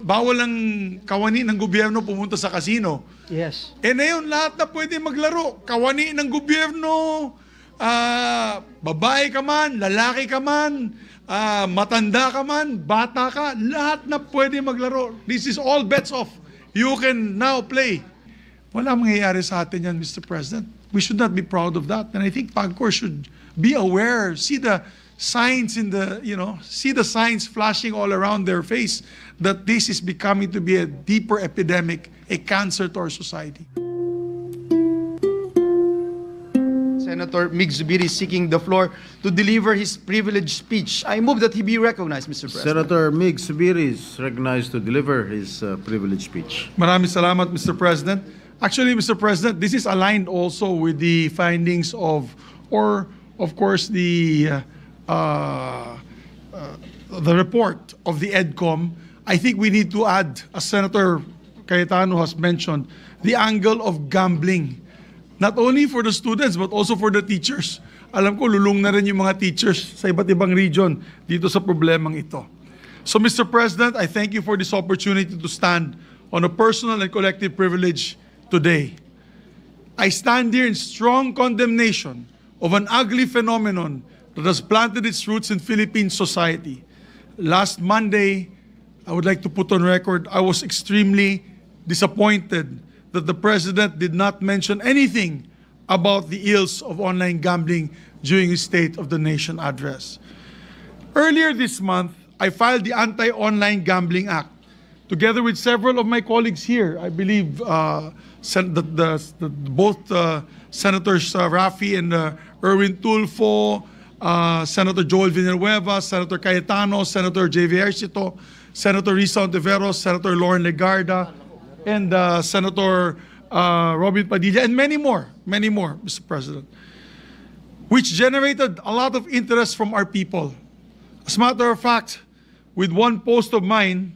bawal ang kawani ng gobyerno pumunta sa casino. Yes. Ngayon, lahat na pwede maglaro. Kawani ng gobyerno, babae ka man, lalaki ka man, matanda ka man, bata ka, lahat na pwede maglaro. This is all bets off. You can now play. Wala mangyayari sa atin yan, Mr. President. We should not be proud of that. And I think PAGCOR should be aware, see the signs see the signs flashing all around their face that this is becoming to be a deeper epidemic, a cancer to our society. Senator Mig Zubiri is seeking the floor to deliver his privileged speech. I move that he be recognized, Mr. President. Senator Mig Zubiri is recognized to deliver his privileged speech. Maraming salamat, Mr. President. Actually, Mr. President, this is aligned also with the findings of course, the report of the EDCOM. I think we need to add, as Senator Cayetano has mentioned, the angle of gambling. Not only for the students, but also for the teachers. Alam ko, lulung na rin yung mga teachers sa iba't ibang region dito sa problemang ito. So, Mr. President, I thank you for this opportunity to stand on a personal and collective privilege today. I stand here in strong condemnation of an ugly phenomenon that has planted its roots in Philippine society. Last Monday, I would like to put on record, I was extremely disappointed that the President did not mention anything about the ills of online gambling during his State of the Nation address. Earlier this month, I filed the Anti-Online Gambling Act, together with several of my colleagues here. I believe both Senators Rafi and Erwin Tulfo, Senator Joel Villanueva, Senator Cayetano, Senator J.V. Ejercito, Senator Risa Ontiveros, Senator Lauren Legarda, and Senator Robin Padilla, and many more, Mr. President, which generated a lot of interest from our people. As a matter of fact, with one post of mine,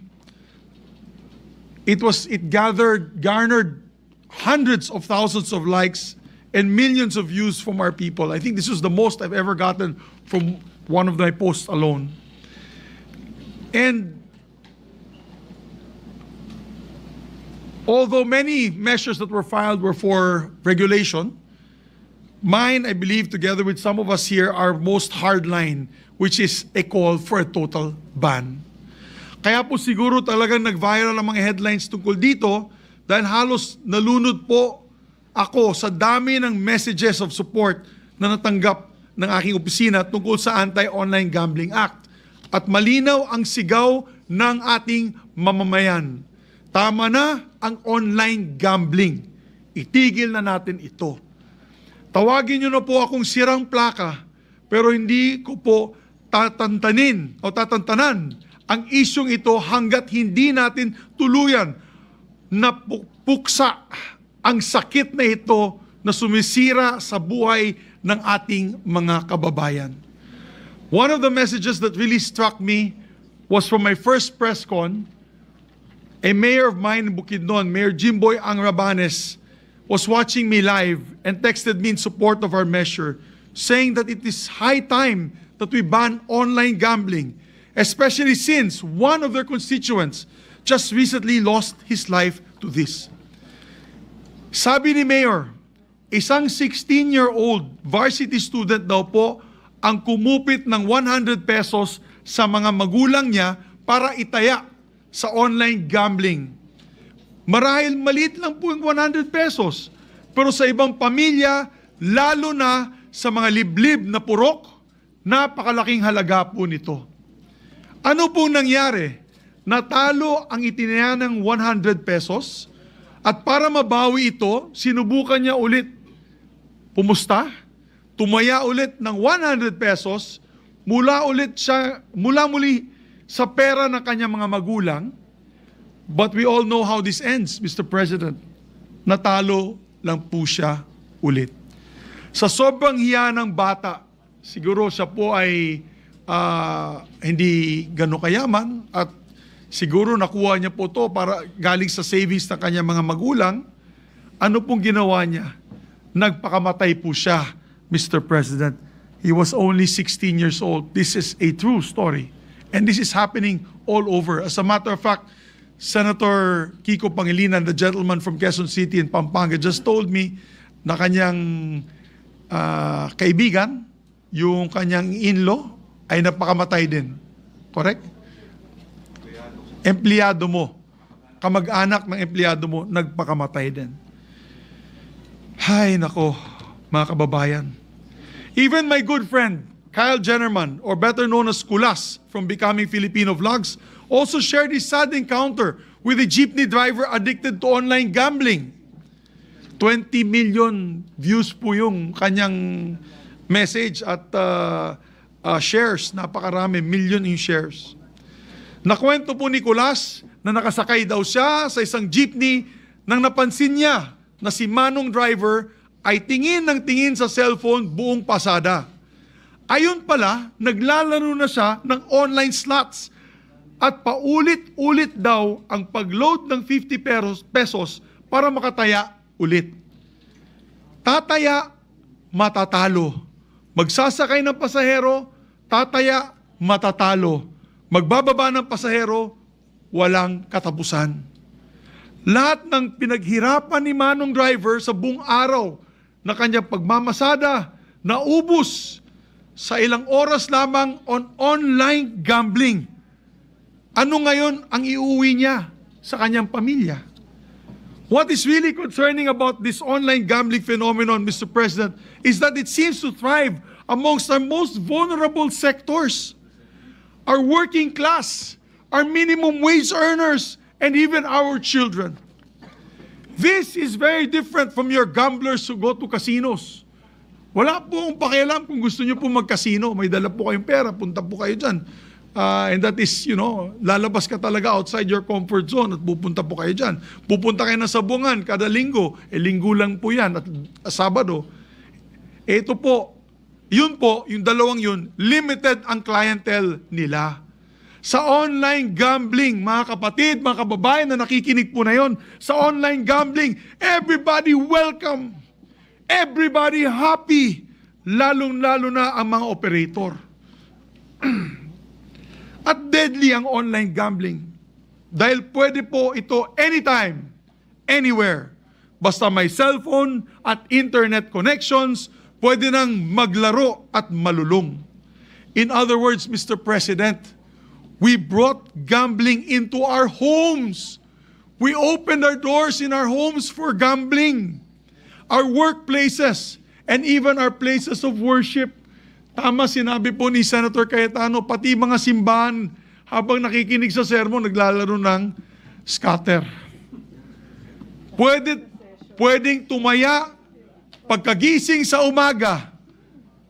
it garnered hundreds of thousands of likes and millions of views from our people. I think this was the most I've ever gotten from one of my posts alone. And although many measures that were filed were for regulation, mine, I believe, together with some of us here, are most hardline, which is a call for a total ban. Kaya po siguro talagang nag-viral ang mga headlines tungkol dito dahil halos nalunod po ako sa dami ng messages of support na natanggap ng aking opisina tungkol sa Anti-Online Gambling Act. At malinaw ang sigaw ng ating mamamayan. Tama na ang online gambling. Itigil na natin ito. Tawagin niyo na po akong sirang plaka, pero hindi ko po tatantanan ang isyong ito hanggat hindi natin tuluyan na puksa ang sakit na ito na sumisira sa buhay ng ating mga kababayan. One of the messages that really struck me was from my first press con. A mayor of mine in Bukidnon, Mayor Jimboy Angrabanes, was watching me live and texted me in support of our measure, saying that it is high time that we ban online gambling, especially since one of their constituents just recently lost his life to this. Sabi ni Mayor, isang 16-year-old varsity student daw po ang kumupit ng 100 pesos sa mga magulang niya para itaya sa online gambling. Marahil maliit lang po yung 100 pesos, pero sa ibang pamilya, lalo na sa mga liblib na purok, napakalaking halaga po nito. Ano pong nangyari? Natalo ang itinaya ng 100 pesos at para mabawi ito, sinubukan niya ulit pumusta, tumaya ulit ng 100 pesos, mula muli sa pera ng kanyang mga magulang. But we all know how this ends, Mr. President. Natalo lang po siya ulit. Sa sobrang hiya ng bata, siguro siya po ay hindi gano'ng kayaman at siguro nakuha niya po to para galing sa savings ng kanyang mga magulang. Ano pong ginawa niya? Nagpakamatay po siya, Mr. President. He was only 16 years old. This is a true story. And this is happening all over. As a matter of fact, Senator Kiko Pangilinan, the gentleman from Quezon City in Pampanga, just told me na kanyang kaibigan, yung kanyang in-law, ay napakamatay din. Correct? Empleyado mo, kamag-anak ng empleyado mo, nagpakamatay din. Hay nako, mga kababayan. Even my good friend, Kyle Jennerman, or better known as Kulas from Becoming Filipino Vlogs, also shared his sad encounter with a jeepney driver addicted to online gambling. 20 million views po yung kanyang message at shares, napakarami, million in shares. Nakwento po ni Kulas na nakasakay daw siya sa isang jeepney nang napansin niya na si Manong driver ay tingin ng tingin sa cellphone buong pasada. Ayun pala, naglalaro na siya ng online slots at paulit-ulit daw ang pag-load ng 50 pesos para makataya ulit. Tataya, matatalo. Magsasakay ng pasahero, tataya, matatalo. Magbababa ng pasahero, walang katapusan. Lahat ng pinaghirapan ni Manong driver sa buong araw na kanyang pagmamasada, naubos sa ilang oras lamang on online gambling. Ano ngayon ang iuwi niya sa kanyang pamilya? What is really concerning about this online gambling phenomenon, Mr. President, is that it seems to thrive amongst our most vulnerable sectors. Our working class, our minimum wage earners, and even our children. This is very different from your gamblers who go to casinos. Wala po akong pakialam kung gusto nyo po mag-casino. May dala po kayong pera, punta po kayo dyan. And that is, lalabas ka talaga outside your comfort zone at pupunta po kayo dyan. Pupunta kayo na Sabungan kada linggo. Linggo lang po yan at Sabado. Ito po, yun po, yung dalawang yun, limited ang clientele nila. Sa online gambling, mga kapatid, mga kababayan na nakikinig po na yon, sa online gambling, everybody welcome. Everybody happy. Lalong-lalo na ang mga operator. At deadly ang online gambling. Dahil pwede po ito anytime, anywhere. Basta may cellphone at internet connections, pwede nang maglaro at malulong. In other words, Mr. President, we brought gambling into our homes. We opened our doors in our homes for gambling. Our workplaces and even our places of worship. Tama sinabi po ni Senator Cayetano, pati mga simbahan habang nakikinig sa sermon, naglalaro ng scatter. Pwedeng tumaya pagkagising sa umaga.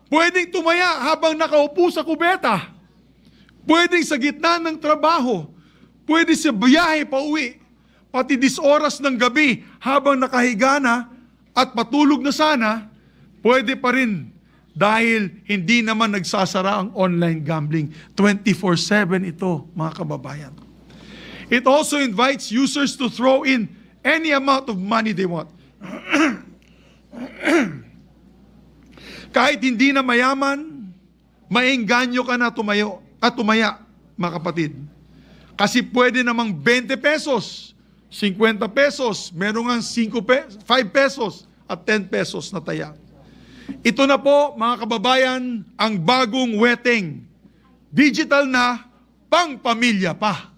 Pwedeng tumaya habang nakaupo sa kubeta. Pwedeng sa gitna ng trabaho. Pwede sa biyahe pa uwi. Pati 10 oras ng gabi habang nakahiga na at patulog na sana, pwede pa rin. Dahil hindi naman nagsasara ang online gambling. 24/7 ito, mga kababayan. It also invites users to throw in any amount of money they want. Kahit hindi na mayaman, maengganyo ka na tumaya, mga kapatid. Kasi pwede namang 20 pesos, 50 pesos, meron nga 5 pesos at 10 pesos na taya. Ito na po, mga kababayan, ang bagong weteng. Digital na, pang pamilya pa.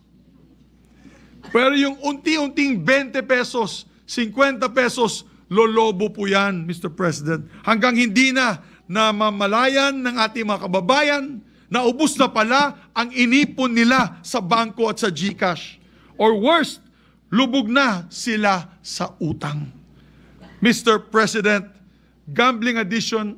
Pero yung unti-unting 20 pesos, 50 pesos, lolobo po yan, Mr. President. Hanggang hindi na mamalayan ng ating mga kababayan, naubos na pala ang inipon nila sa bangko at sa GCash. Or worst, lubog na sila sa utang. Mr. President, gambling addiction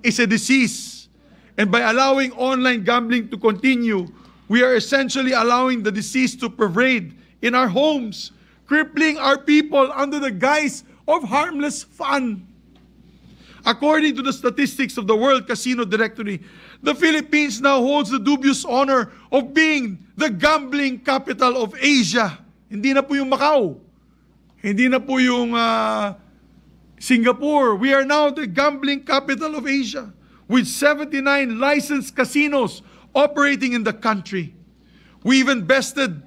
is a disease. And by allowing online gambling to continue, we are essentially allowing the disease to pervade in our homes, crippling our people under the guise of harmless fun. According to the statistics of the World Casino Directory, the Philippines now holds the dubious honor of being the gambling capital of Asia. Hindi na po yung Macau. Hindi na po yung Singapore. We are now the gambling capital of Asia with 79 licensed casinos operating in the country. We even bested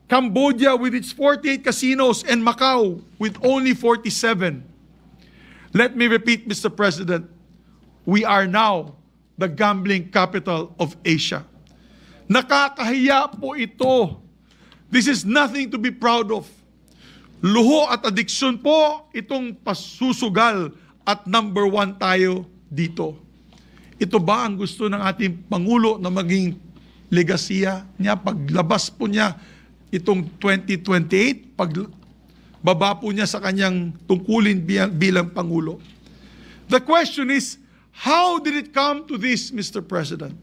Cambodia with its 48 casinos, and Macau with only 47. Let me repeat, Mr. President, we are now the gambling capital of Asia. Nakakahiya po ito. This is nothing to be proud of. Luho at addiction po itong pasusugal at number 1 tayo dito. Ito ba ang gusto ng ating Pangulo na maging legasiya niya paglabas po niya itong 2028, pagbaba po niya sa kanyang tungkulin bilang Pangulo? The question is, how did it come to this, Mr. President?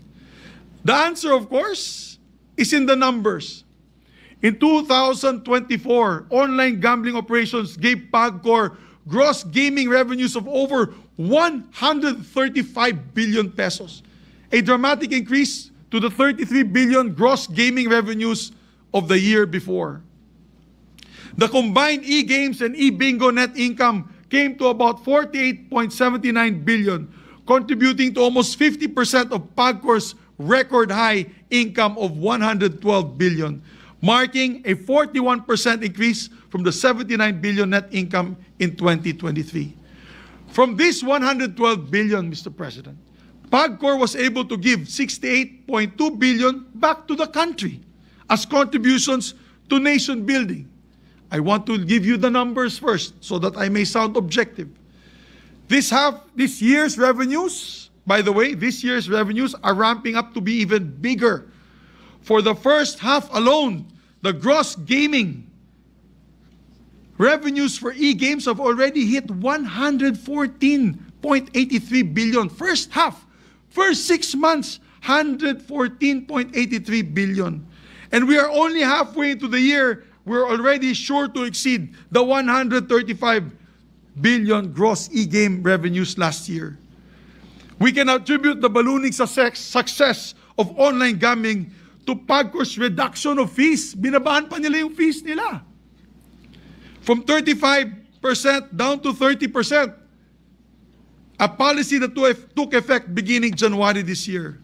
The answer, of course, is in the numbers. In 2024, online gambling operations gave PAGCOR gross gaming revenues of over 135 billion pesos, a dramatic increase to the 33 billion gross gaming revenues of the year before. The combined e-games and e-bingo net income came to about 48.79 billion, contributing to almost 50% of PAGCOR's record high income of 112 billion, marking a 41% increase from the 79 billion net income in 2023. From this 112 billion, Mr. President, PAGCOR was able to give 68.2 billion back to the country as contributions to nation building. I want to give you the numbers first so that I may sound objective. This year's revenues, by the way, this year's revenues are ramping up to be even bigger. For the first half alone, the gross gaming revenues for e-games have already hit 114.83 billion. First half, first 6 months, 114.83 billion. And we are only halfway into the year. We're already sure to exceed the 135 billion gross e-game revenues last year. We can attribute the ballooning success of online gambling to PAGCOR's reduction of fees. Binabaan pa nila yung fees nila. From 35% down to 30%. A policy that took effect beginning January this year.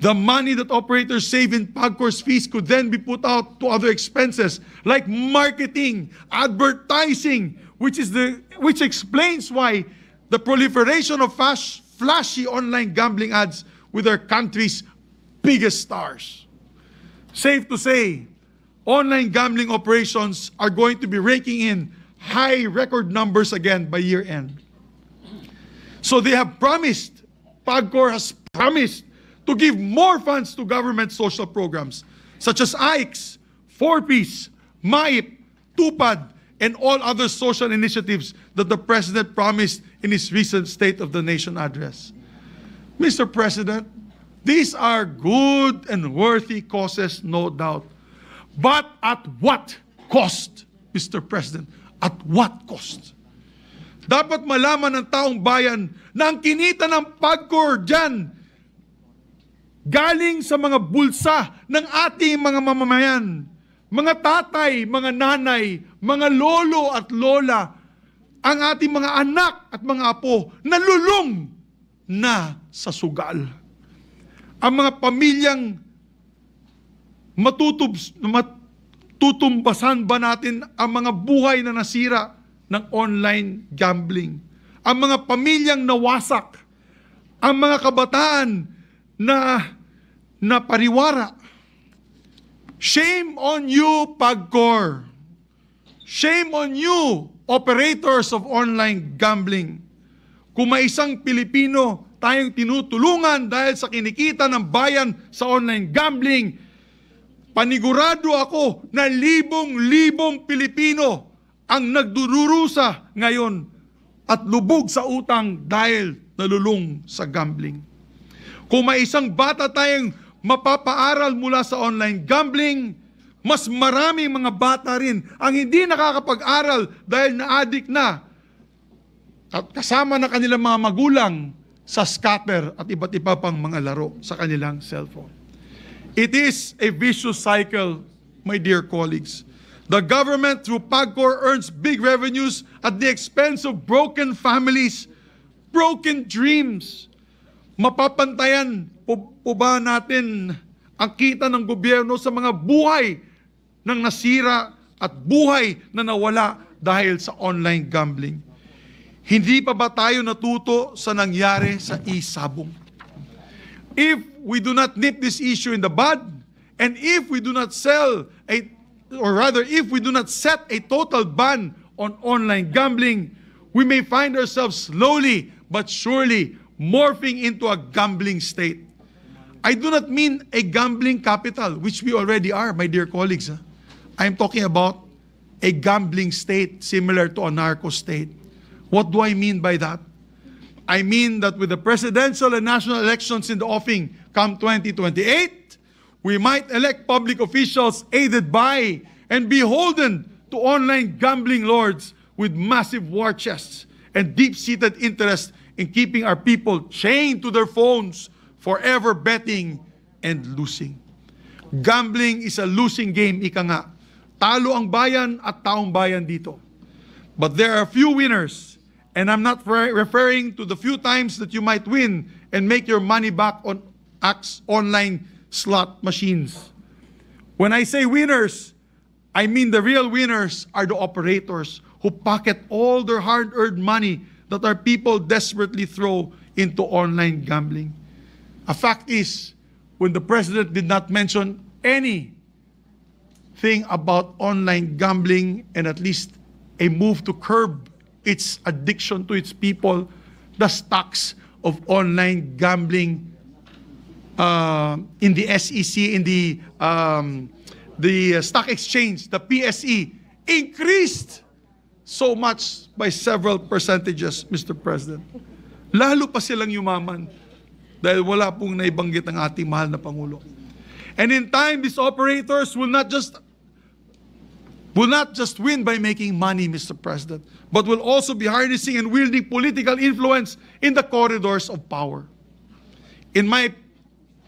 The money that operators save in PAGCOR's fees could then be put out to other expenses like marketing, advertising, which explains why the proliferation of flashy online gambling ads with our country's biggest stars. Safe to say, online gambling operations are going to be raking in high record numbers again by year end. So they have promised, PAGCOR has promised to give more funds to government social programs such as AICS, 4Ps, MAIP, TUPAD, and all other social initiatives that the President promised in his recent State of the Nation address. Mr. President, these are good and worthy causes, no doubt. But at what cost, Mr. President? At what cost? Dapat malaman ng taong bayan na ang kinita ng PAGCOR dyan galing sa mga bulsa ng ating mga mamamayan, mga tatay, mga nanay, mga lolo at lola, ang ating mga anak at mga apo na lulong na sa sugal. Ang mga pamilyang matutumbasan ba natin ang mga buhay na nasira ng online gambling? Ang mga pamilyang nawasak, ang mga kabataan na pariwara. Shame on you, PAGCOR. Shame on you, operators of online gambling. Kung may isang Pilipino tayong tinutulungan dahil sa kinikita ng bayan sa online gambling, panigurado ako na libong-libong Pilipino ang nagdururusa ngayon at lubog sa utang dahil nalulung sa gambling. Kung may isang bata tayong mapapaaral mula sa online gambling, mas maraming mga bata rin ang hindi nakakapag-aral dahil na-addict na at kasama na kanilang mga magulang sa scatter at iba't iba pang mga laro sa kanilang cellphone. It is a vicious cycle, my dear colleagues. The government through PAGCOR earns big revenues at the expense of broken families, broken dreams. Mapapantayan po ba natin ang kita ng gobyerno sa mga buhay ng nasira at buhay na nawala dahil sa online gambling. Hindi pa ba tayo natuto sa nangyari sa e-sabong? If we do not nip this issue in the bud, and if we do not if we do not set a total ban on online gambling, we may find ourselves slowly but surely morphing into a gambling state. I do not mean a gambling capital, which we already are, my dear colleagues. I'm talking about a gambling state similar to a narco state. What do I mean by that? I mean that with the presidential and national elections in the offing come 2028, we might elect public officials aided by and beholden to online gambling lords with massive war chests and deep-seated interest in keeping our people chained to their phones, forever betting and losing. Gambling is a losing game, ika nga. Talo ang bayan at taong bayan dito. But there are few winners, and I'm not referring to the few times that you might win and make your money back on online slot machines. When I say winners, I mean the real winners are the operators who pocket all their hard-earned money that our people desperately throw into online gambling. A fact is, when the president did not mention anything about online gambling and at least a move to curb its addiction to its people, the stocks of online gambling in the SEC, in the stock exchange, the PSE, increased so much by several percentages, Mr. President. Lalo pa silang yumaman dahil wala pong naibanggit ang ating mahal na Pangulo. And in time, these operators will not just win by making money, Mr. President, but will also be harnessing and wielding political influence in the corridors of power. In my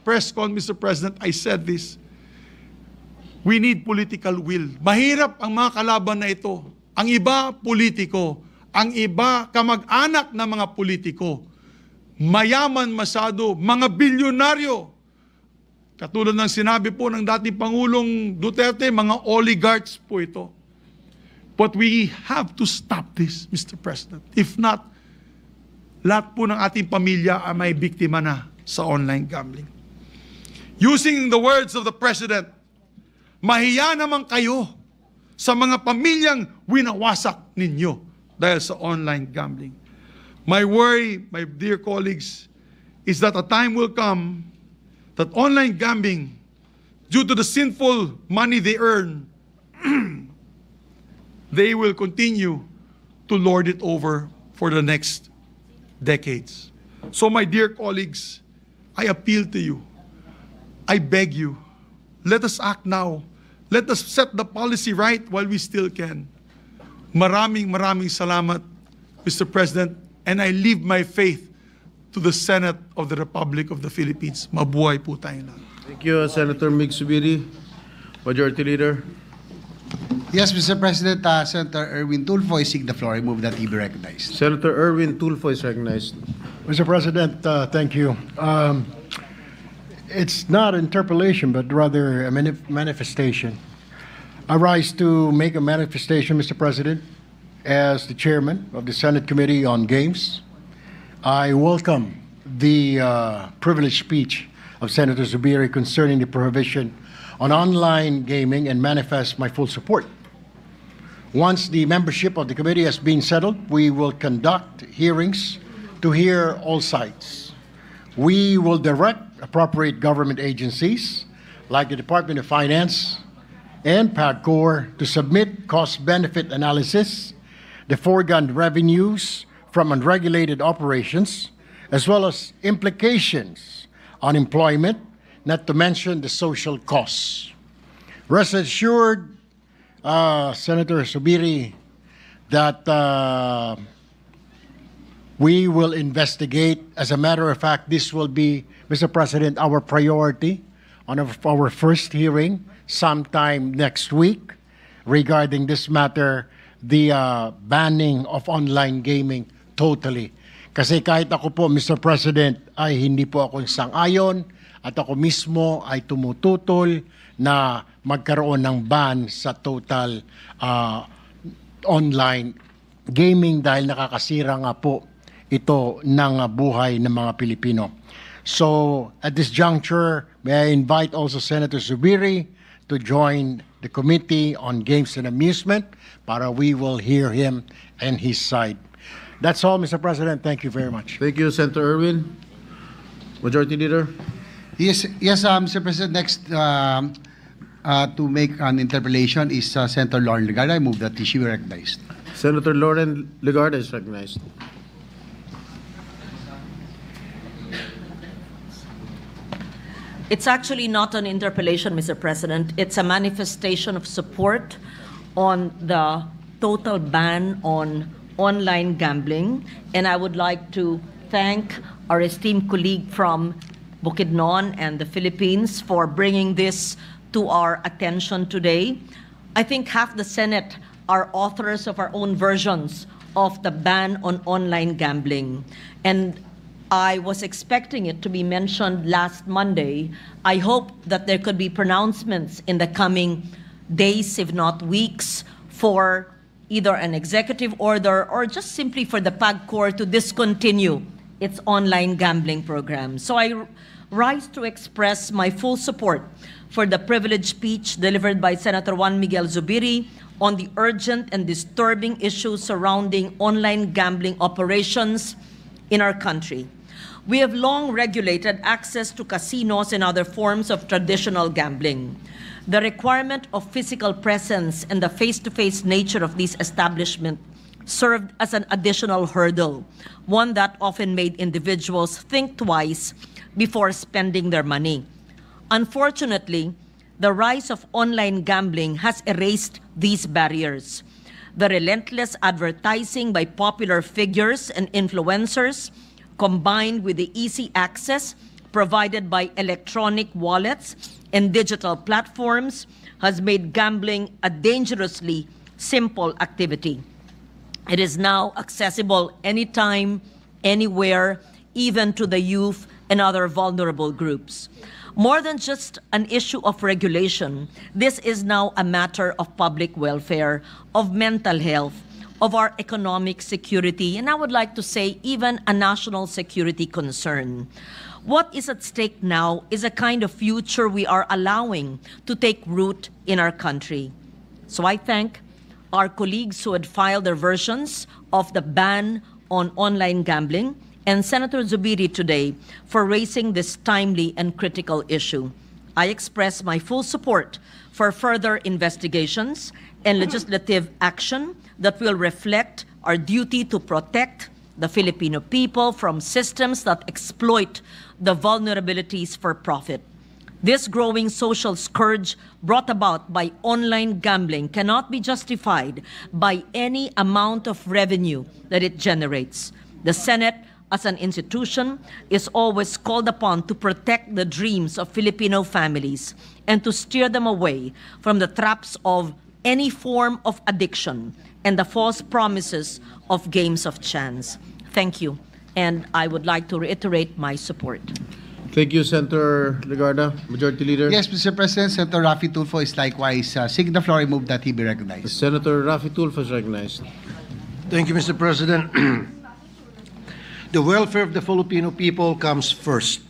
press con, Mr. President, I said this: we need political will. Mahirap ang mga kalaban na ito. Ang iba, politiko. Ang iba, kamag-anak na mga politiko. Mayaman masyado, mga bilyonaryo. Katulad ng sinabi po ng dating Pangulong Duterte, mga oligarchs po ito. But we have to stop this, Mr. President. If not, lahat po ng ating pamilya ay may biktima na sa online gambling. Using the words of the President, mahiya naman kayo sa mga pamilyang winawasak ninyo dahil sa online gambling. My worry, my dear colleagues, is that a time will come that online gambling, due to the sinful money they earn, they will continue to lord it over for the next decades. So my dear colleagues, I appeal to you. I beg you, let us act now. Let us set the policy right while we still can. Maraming salamat, Mr. President, and I leave my faith to the Senate of the Republic of the Philippines. Mabuhay po tayong lahat. Thank you, Senator Mig Zubiri. Majority Leader. Yes, Mr. President, Senator Erwin Tulfo is seeking the floor. I move that he be recognized. Senator Erwin Tulfo is recognized. Mr. President, thank you. It's not interpellation, but rather a manifestation. I rise to make a manifestation, Mr. President, as the chairman of the Senate Committee on Games. I welcome the privileged speech of Senator Zubiri concerning the prohibition on online gaming and manifest my full support. Once the membership of the committee has been settled, we will conduct hearings to hear all sides. We will direct appropriate government agencies like the Department of Finance and PAGCOR to submit cost-benefit analysis, the foregone revenues from unregulated operations, as well as implications on employment, not to mention the social costs. Rest assured, Senator Zubiri, that we will investigate. As a matter of fact, this will be, Mr. President, our priority on our first hearing sometime next week regarding this matter, the banning of online gaming totally. Kasi kahit ako po, Mr. President, ay hindi po ako sang-ayon at ako mismo ay tumututol na magkaroon ng ban sa total online gaming dahil nakakasira nga po ito ng buhay ng mga Pilipino. So at this juncture, may I invite also Senator Zubiri to join the Committee on Games and Amusement para we will hear him and his side. That's all, Mr. President. Thank you very much. Thank you, Senator Erwin. Majority Leader. Yes, Mr. President. Next to make an interpellation is Senator Lauren Legarda. I move that she be recognized. Senator Lauren Legarda is recognized. It's actually not an interpellation, Mr. President. It's a manifestation of support on the total ban on online gambling. And I would like to thank our esteemed colleague from Bukidnon and the Philippines for bringing this to our attention today. I think half the Senate are authors of our own versions of the ban on online gambling. And I was expecting it to be mentioned last Monday. I hope that there could be pronouncements in the coming days, if not weeks, for either an executive order or just simply for the PAGCOR to discontinue its online gambling program. So I rise to express my full support for the privileged speech delivered by Senator Juan Miguel Zubiri on the urgent and disturbing issues surrounding online gambling operations in our country. We have long regulated access to casinos and other forms of traditional gambling. The requirement of physical presence and the face-to-face nature of these establishments served as an additional hurdle, one that often made individuals think twice before spending their money. Unfortunately, the rise of online gambling has erased these barriers. The relentless advertising by popular figures and influencers, combined with the easy access provided by electronic wallets and digital platforms, has made gambling a dangerously simple activity. It is now accessible anytime, anywhere, even to the youth and other vulnerable groups. More than just an issue of regulation, this is now a matter of public welfare, of mental health, of our economic security, and I would like to say even a national security concern. What is at stake now is a kind of future we are allowing to take root in our country. So I thank our colleagues who had filed their versions of the ban on online gambling and Senator Zubiri today for raising this timely and critical issue. I express my full support for further investigations and legislative action that will reflect our duty to protect the Filipino people from systems that exploit the vulnerabilities for profit. This growing social scourge brought about by online gambling cannot be justified by any amount of revenue that it generates. The Senate, as an institution, is always called upon to protect the dreams of Filipino families and to steer them away from the traps of any form of addiction and the false promises of games of chance. Thank you, and I would like to reiterate my support. Thank you, Senator Legarda. Majority Leader. Yes, Mr. President. Senator Raffy Tulfo is likewise seeking the floor. I move that he be recognized. Senator Raffy Tulfo is recognized. Thank you, Mr. President. The welfare of the Filipino people comes first.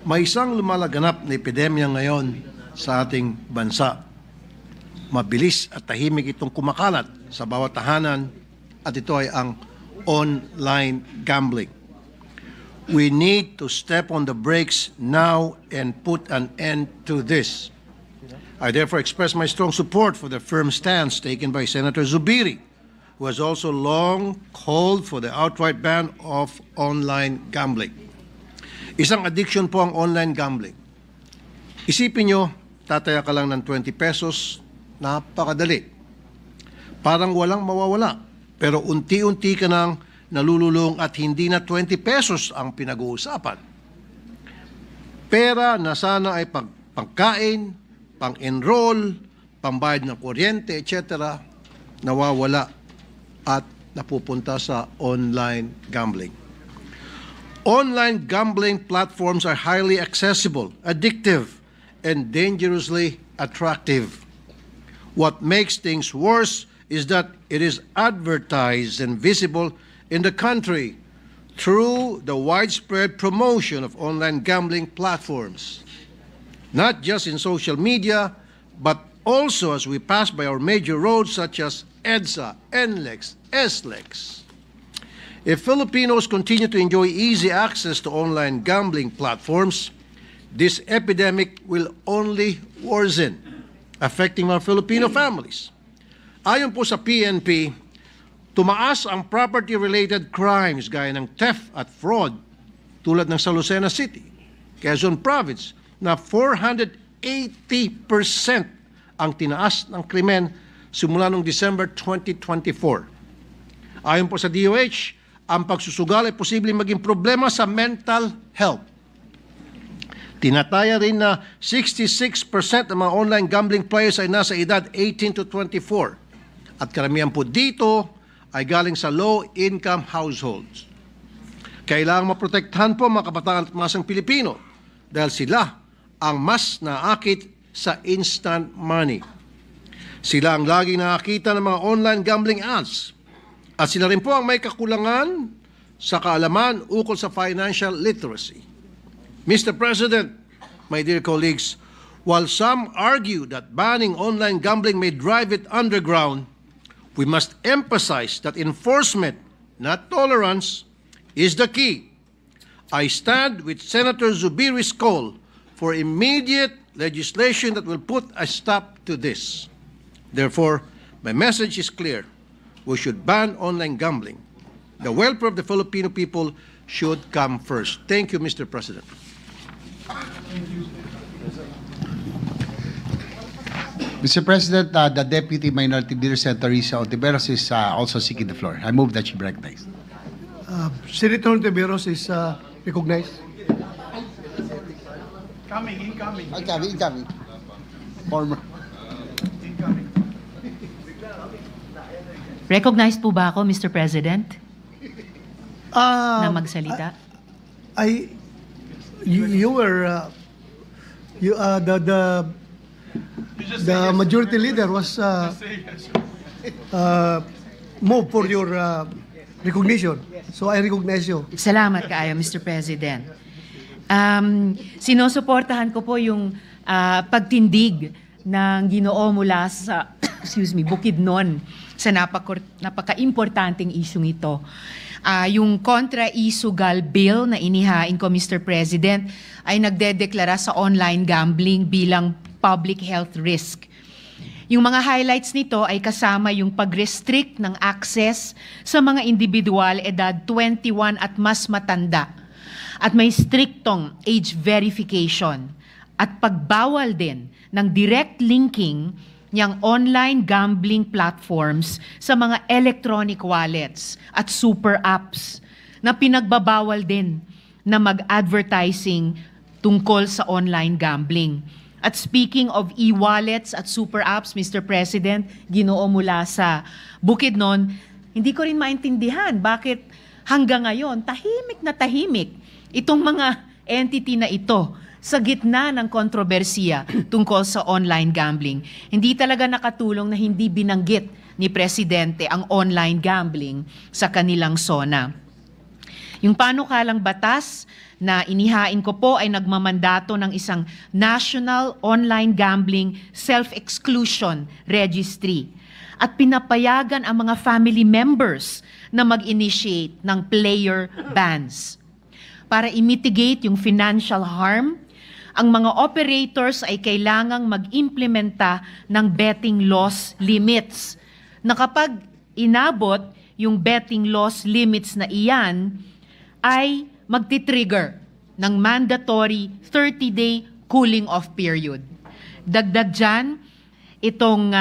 May isang lumalaganap na epidemya ngayon sa ating bansa. Mabilis at tahimik itong kumakalat sa bawat tahanan at ito ay ang online gambling. We need to step on the brakes now and put an end to this. I therefore express my strong support for the firm stance taken by Senator Zubiri, who has also long called for the outright ban of online gambling. Isang addiction po ang online gambling. Isipin nyo, tataya ka lang ng 20 pesos, napakadali. Parang walang mawawala. Pero unti-unti ka nang nalululong at hindi na 20 pesos ang pinag-uusapan. Pera na sana ay pagkain, pang-enroll, pambayad ng kuryente, etc. nawawala at napupunta sa online gambling. Online gambling platforms are highly accessible, addictive, and dangerously attractive. What makes things worse is that it is advertised and visible in the country through the widespread promotion of online gambling platforms, not just in social media, but also as we pass by our major roads such as EDSA, NLEX, SLEX. If Filipinos continue to enjoy easy access to online gambling platforms, this epidemic will only worsen, affecting our Filipino families. Ayon po sa PNP, tumaas ang property-related crimes gaya ng theft at fraud tulad ng sa Lucena City, Quezon Province, na 480% ang tinaas ng krimen simula noong December 2024. Ayon po sa DOH, ang pagsusugal ay posibleng maging problema sa mental health. Tinataya rin na 66% ng mga online gambling players ay nasa edad 18 to 24. At karamihan po dito ay galing sa low-income households. Kailangang maprotektahan po mga kabataan at masang Pilipino dahil sila ang mas naakit sa instant money. Sila ang laging nakakita ng mga online gambling ads. At sila rin po ang may kakulangan sa kaalaman ukol sa financial literacy. Mr. President, my dear colleagues, while some argue that banning online gambling may drive it underground, we must emphasize that enforcement, not tolerance, is the key. I stand with Senator Zubiri's call for immediate legislation that will put a stop to this. Therefore, my message is clear. We should ban online gambling. The welfare of the Filipino people should come first. Thank you, Mr. President. Mr. President, the Deputy Minority Leader, Senator Risa Ontiveros, is also seeking the floor. I move that she be recognized. Senator Ontiveros is recognized. Incoming. Incoming. Former. Recognized po ba ako, Mr. President, na magsalita? You were the majority leader was moved for your recognition. So I recognize you. Salamat kaayo, Mr. President. Sinusuportahan ko po yung pagtindig ng Ginoo mula sa Bukidnon sa napaka-importanting isyung ito. Yung kontra-isugal bill na inihain ko, Mr. President, ay nagdedeklara sa online gambling bilang public health risk. Yung mga highlights nito ay kasama yung pag-restrict ng access sa mga individual edad 21 at mas matanda, at may striktong age verification at pagbawal din ng direct linking niyang online gambling platforms sa mga electronic wallets at super apps na pinagbabawal din na mag-advertising tungkol sa online gambling. At speaking of e-wallets at super apps, Mr. President, Ginoo mula sa Bukidnon, hindi ko rin maintindihan bakit hanggang ngayon tahimik na tahimik itong mga entity na ito sa gitna ng kontrobersiya tungkol sa online gambling. Hindi talaga nakatulong na hindi binanggit ni Presidente ang online gambling sa kanilang SONA. Yung panukalang batas na inihain ko po ay nagmamandato ng isang National Online Gambling Self-Exclusion Registry at pinapayagan ang mga family members na mag-initiate ng player bans. Para i-mitigate yung financial harm, ang mga operators ay kailangang mag-implementa ng betting loss limits na kapag inabot yung betting loss limits na iyan, ay magti-trigger ng mandatory 30-day cooling off period. Dagdag dyan, itong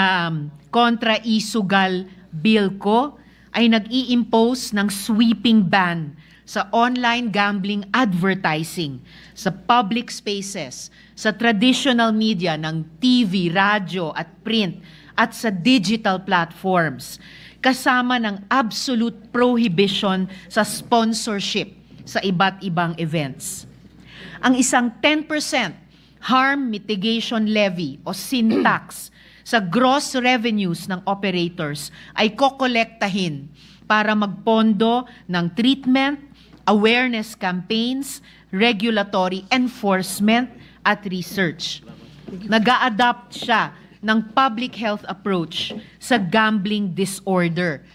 kontra-isugal bill ko ay nag-i-impose ng sweeping ban sa online gambling advertising, sa public spaces, sa traditional media ng TV, radyo at print, at sa digital platforms, kasama ng absolute prohibition sa sponsorship sa iba't ibang events. Ang isang 10% harm mitigation levy o sin tax sa gross revenues ng operators ay kokolektahin para magpondo ng treatment, awareness campaigns, regulatory enforcement at research. Nag-a-adapt siya ng public health approach sa gambling disorder.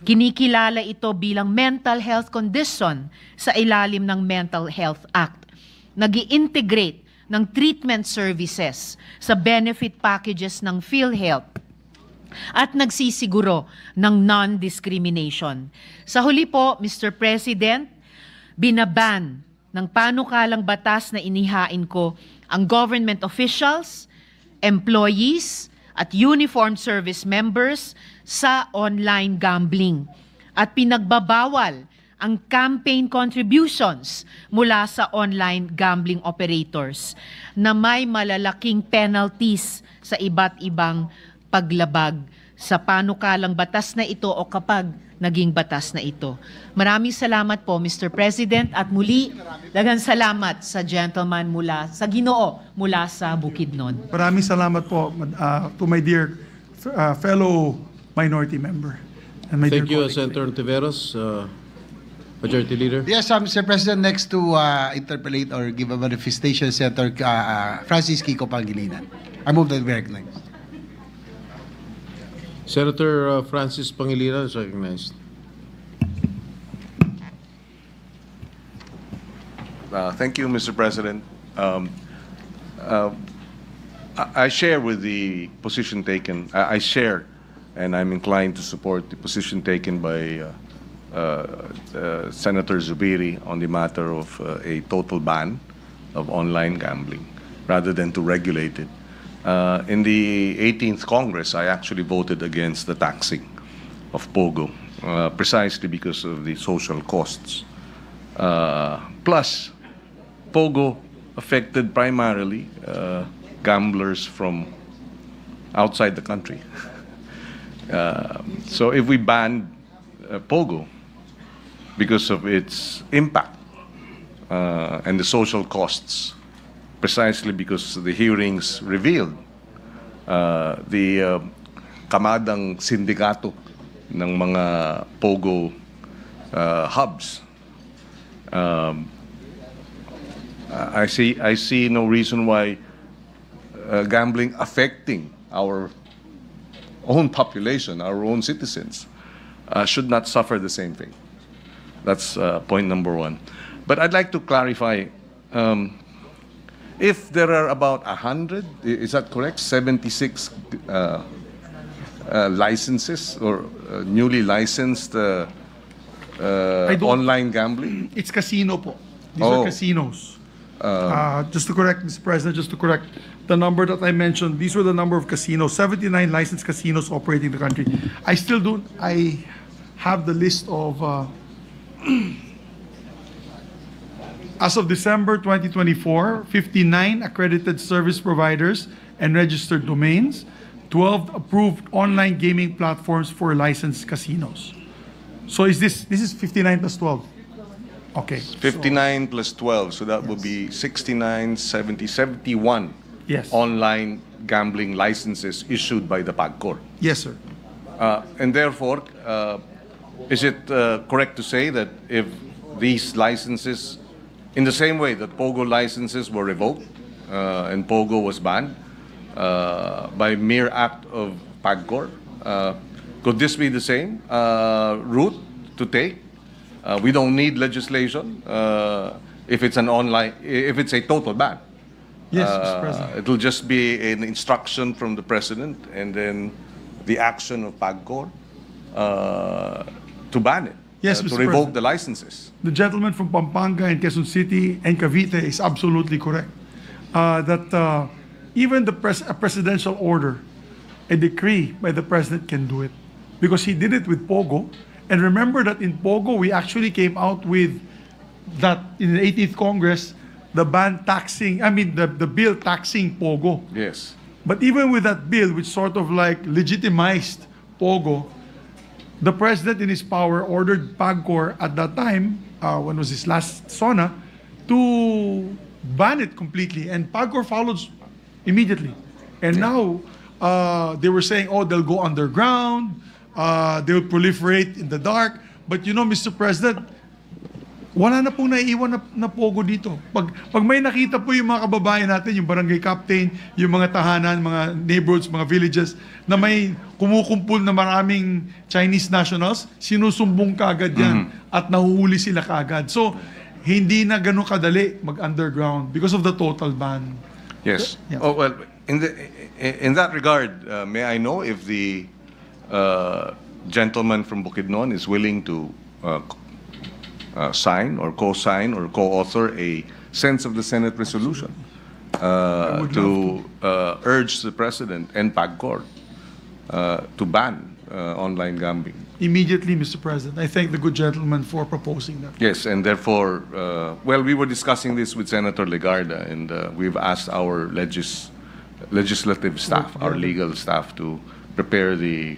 Kinikilala ito bilang mental health condition sa ilalim ng Mental Health Act. Nag-i-integrate ng treatment services sa benefit packages ng PhilHealth at nagsisiguro ng non-discrimination. Sa huli po, Mr. President, binaban ng panukalang batas na inihain ko ang government officials, employees, at uniformed service members sa online gambling at pinagbabawal ang campaign contributions mula sa online gambling operators na may malalaking penalties sa iba't ibang paglabag sa panukalang batas na ito o kapag naging batas na ito. Maraming salamat po, Mr. President, at muli, daghang salamat sa gentleman mula sa Ginoo mula sa Bukidnon. Maraming salamat po to my dear fellow minority member. And my Thank dear you, colleague. Senator Ontiveros. Majority Leader. Yes, Mr. President, next to interpolate or give a manifestation, Senator Francis Kiko Pangilinan. I move that we recognize. Senator Francis Pangilinan is recognized. Thank you, Mr. President. I share with the position taken. I share, and I'm inclined to support the position taken by Senator Zubiri on the matter of a total ban of online gambling rather than to regulate it. In the 18th Congress, I actually voted against the taxing of POGO, precisely because of the social costs. Plus, POGO affected primarily gamblers from outside the country. So if we ban POGO because of its impact and the social costs, precisely because the hearings revealed the kamadang sindikato ng mga POGO hubs. I see no reason why gambling affecting our own population, our own citizens, should not suffer the same thing. That's point number one. But I'd like to clarify, if there are about 100, is that correct? 76 licenses or newly licensed online gambling? It's casino po. These are casinos. Just to correct, Mr. President, just to correct the number that I mentioned, these were the number of casinos, 79 licensed casinos operating the country. I have the list of, as of December 2024, 59 accredited service providers and registered domains, 12 approved online gaming platforms for licensed casinos. So is this is 59 plus 12? Okay. 59 plus 12, so that would be 69, 70, 71 Yes. online gambling licenses issued by the PAGCOR. Yes, sir. And therefore, is it correct to say that if these licenses, in the same way that POGO licenses were revoked and POGO was banned by mere act of PAGCOR, could this be the same route to take? We don't need legislation if it's a total ban. Yes, Mr. President. It'll just be an instruction from the President and then the action of PAGCOR to ban it, Yes, to Mr. revoke President. the licenses. The gentleman from Pampanga and Quezon City and Cavite is absolutely correct. That even a presidential order, a decree by the president can do it. Because he did it with POGO. And remember that in POGO, we actually came out with that in the 18th Congress, the bill taxing POGO. Yes. But even with that bill, which sort of like legitimized POGO, the president in his power ordered PAGCOR at that time, when was his last SONA, to ban it completely. And PAGCOR followed immediately. And now, they were saying, oh, they'll go underground, they'll proliferate in the dark. But you know, Mr. President, wala na pong naiiwan na pogo dito. Pag may nakita po yung mga kababayan natin, yung barangay captain, yung mga tahanan, mga neighborhoods, mga villages, na may kumukumpul na maraming Chinese nationals, sinusumbong kaagad yan at nahuhuli sila kaagad. So, hindi na ganun kadali mag-underground because of the total ban. Yes. Yeah. Oh, well, in that regard, may I know if the gentleman from Bukidnon is willing to sign or co-sign or co-author a sense of the Senate resolution to urge the President and PAGCOR to ban online gambling. Immediately, Mr. President. I thank the good gentleman for proposing that. Yes, and therefore, well, we were discussing this with Senator Legarda, and we've asked our legislative staff, our legal staff, to prepare the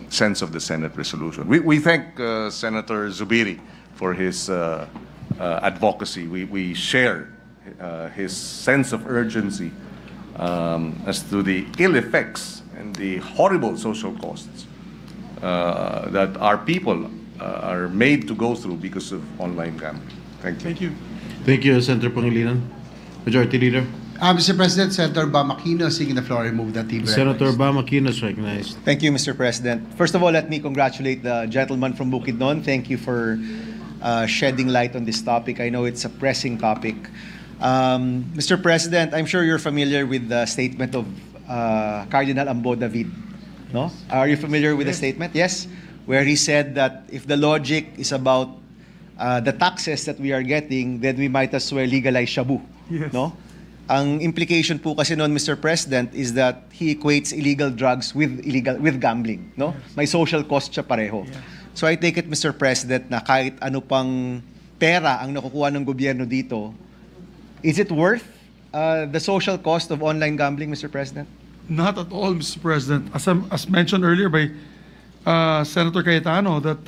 sense of the Senate resolution. We thank Senator Zubiri for his advocacy. We share his sense of urgency as to the ill effects and the horrible social costs that our people are made to go through because of online gambling. Thank you. Thank you. Thank you, Senator Pangilinan. Majority Leader. Mr. President, Senator Bam Aquino seeking the floor. I move that he be Senator recognized. Bam Aquino is recognized. Thank you, Mr. President. First of all, let me congratulate the gentleman from Bukidnon. Thank you for shedding light on this topic. I know it's a pressing topic. Mr. President, I'm sure you're familiar with the statement of Cardinal Ambo David. No? Are you familiar with the statement? Yes? Where he said that if the logic is about the taxes that we are getting, then we might as well legalize shabu. Yes. No? Ang implication po kasi noon, Mr. President, is that he equates illegal drugs with gambling, no? Yes. May social cost siya pareho. Yes. So I take it, Mr. President, na kahit ano pang pera ang nakukuha ng gobyerno dito, is it worth the social cost of online gambling, Mr. President? Not at all, Mr. President. As mentioned earlier by Senator Cayetano, that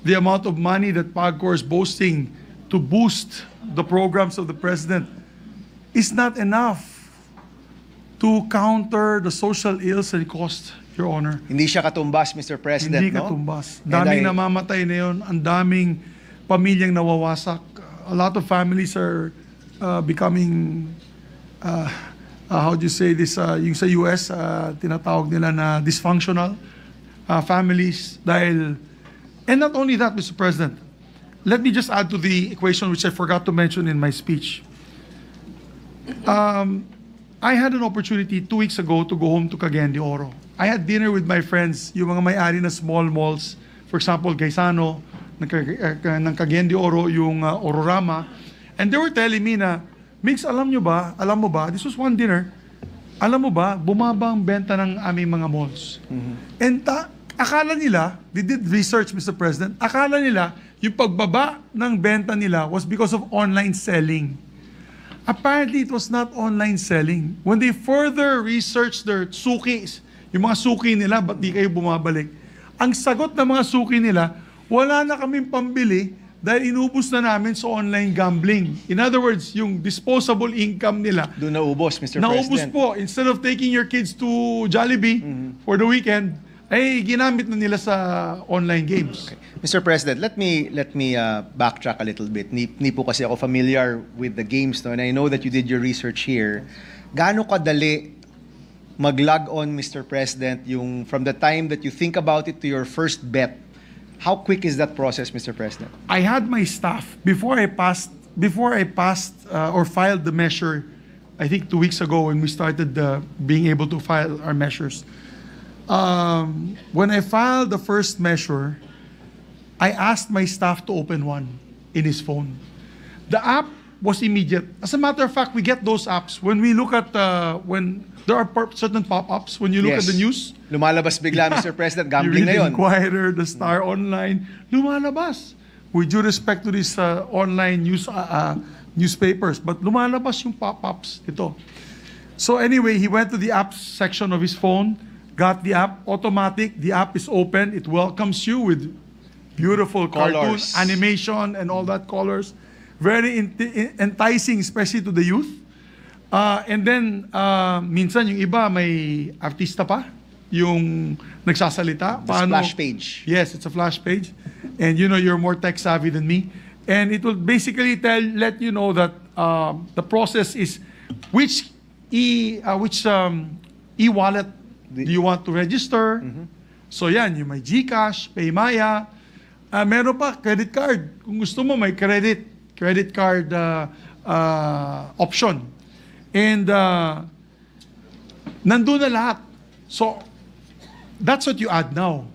the amount of money that PAGCOR is boasting to boost the programs of the President is not enough to counter the social ills and costs, Your Honor. Hindi siya katumbas, Mr. President, Hindi no? katumbas. Daming namamatay na yun. Ang daming pamilyang nawawasak. A lot of families are becoming, how do you say this, yung sa US, tinatawag nila na dysfunctional families dahil, and not only that, Mr. President, let me just add to the equation which I forgot to mention in my speech. I had an opportunity 2 weeks ago to go home to Cagayan de Oro. I had dinner with my friends, yung mga may-ari na small malls, for example, Gaisano, ng Cagayan de Oro, yung Ororama, and they were telling me na, Mix, alam mo ba, this was one dinner, alam mo ba, bumaba ang benta ng aming mga malls. And akala nila, they did research, Mr. President, akala nila, yung pagbaba ng benta nila was because of online selling. Apparently, it was not online selling. When they further researched their sukis, yung mga suki nila, ba't di kayo bumabalik? Ang sagot ng mga suki nila, wala na kaming pambili dahil inubos na namin sa online gambling. In other words, yung disposable income nila, Doon naubos, Mr. naubos President. po. Instead of taking your kids to Jollibee for the weekend, ay ginamit na nila sa online games. Okay. Mr. President, let me backtrack a little bit. Ni po kasi ako familiar with the games, no? And I know that you did your research here. Gaano kadali mag-log on, Mr. President, yung from the time that you think about it to your first bet? How quick is that process, Mr. President? I had my staff before I passed or filed the measure. I think 2 weeks ago when we started being able to file our measures. When I filed the first measure, I asked my staff to open one in his phone. The app was immediate. As a matter of fact, we get those apps when we look at when there are certain pop-ups when you look at the news. Lumalabas bigla, Mr. President, You gambling read na the yun. Inquirer, the Star Online, lumalabas. With due respect to these online newspapers, but lumalabas yung pop-ups ito. So anyway, he went to the apps section of his phone, got the app, automatic, the app is open, it welcomes you with beautiful cartoon, Colors. animation, and all that colors. very enticing, especially to the youth. And then, minsan yung iba may artista pa, yung nagsasalita. Splash page. Yes, it's a flash page. And you know, you're more tech savvy than me. And it will basically let you know that the process is which e-wallet do you want to register. So yan, yung may GCash, Paymaya. Meron pa, credit card. Kung gusto mo, may credit card option. And nandun na lahat. So, that's what you add now.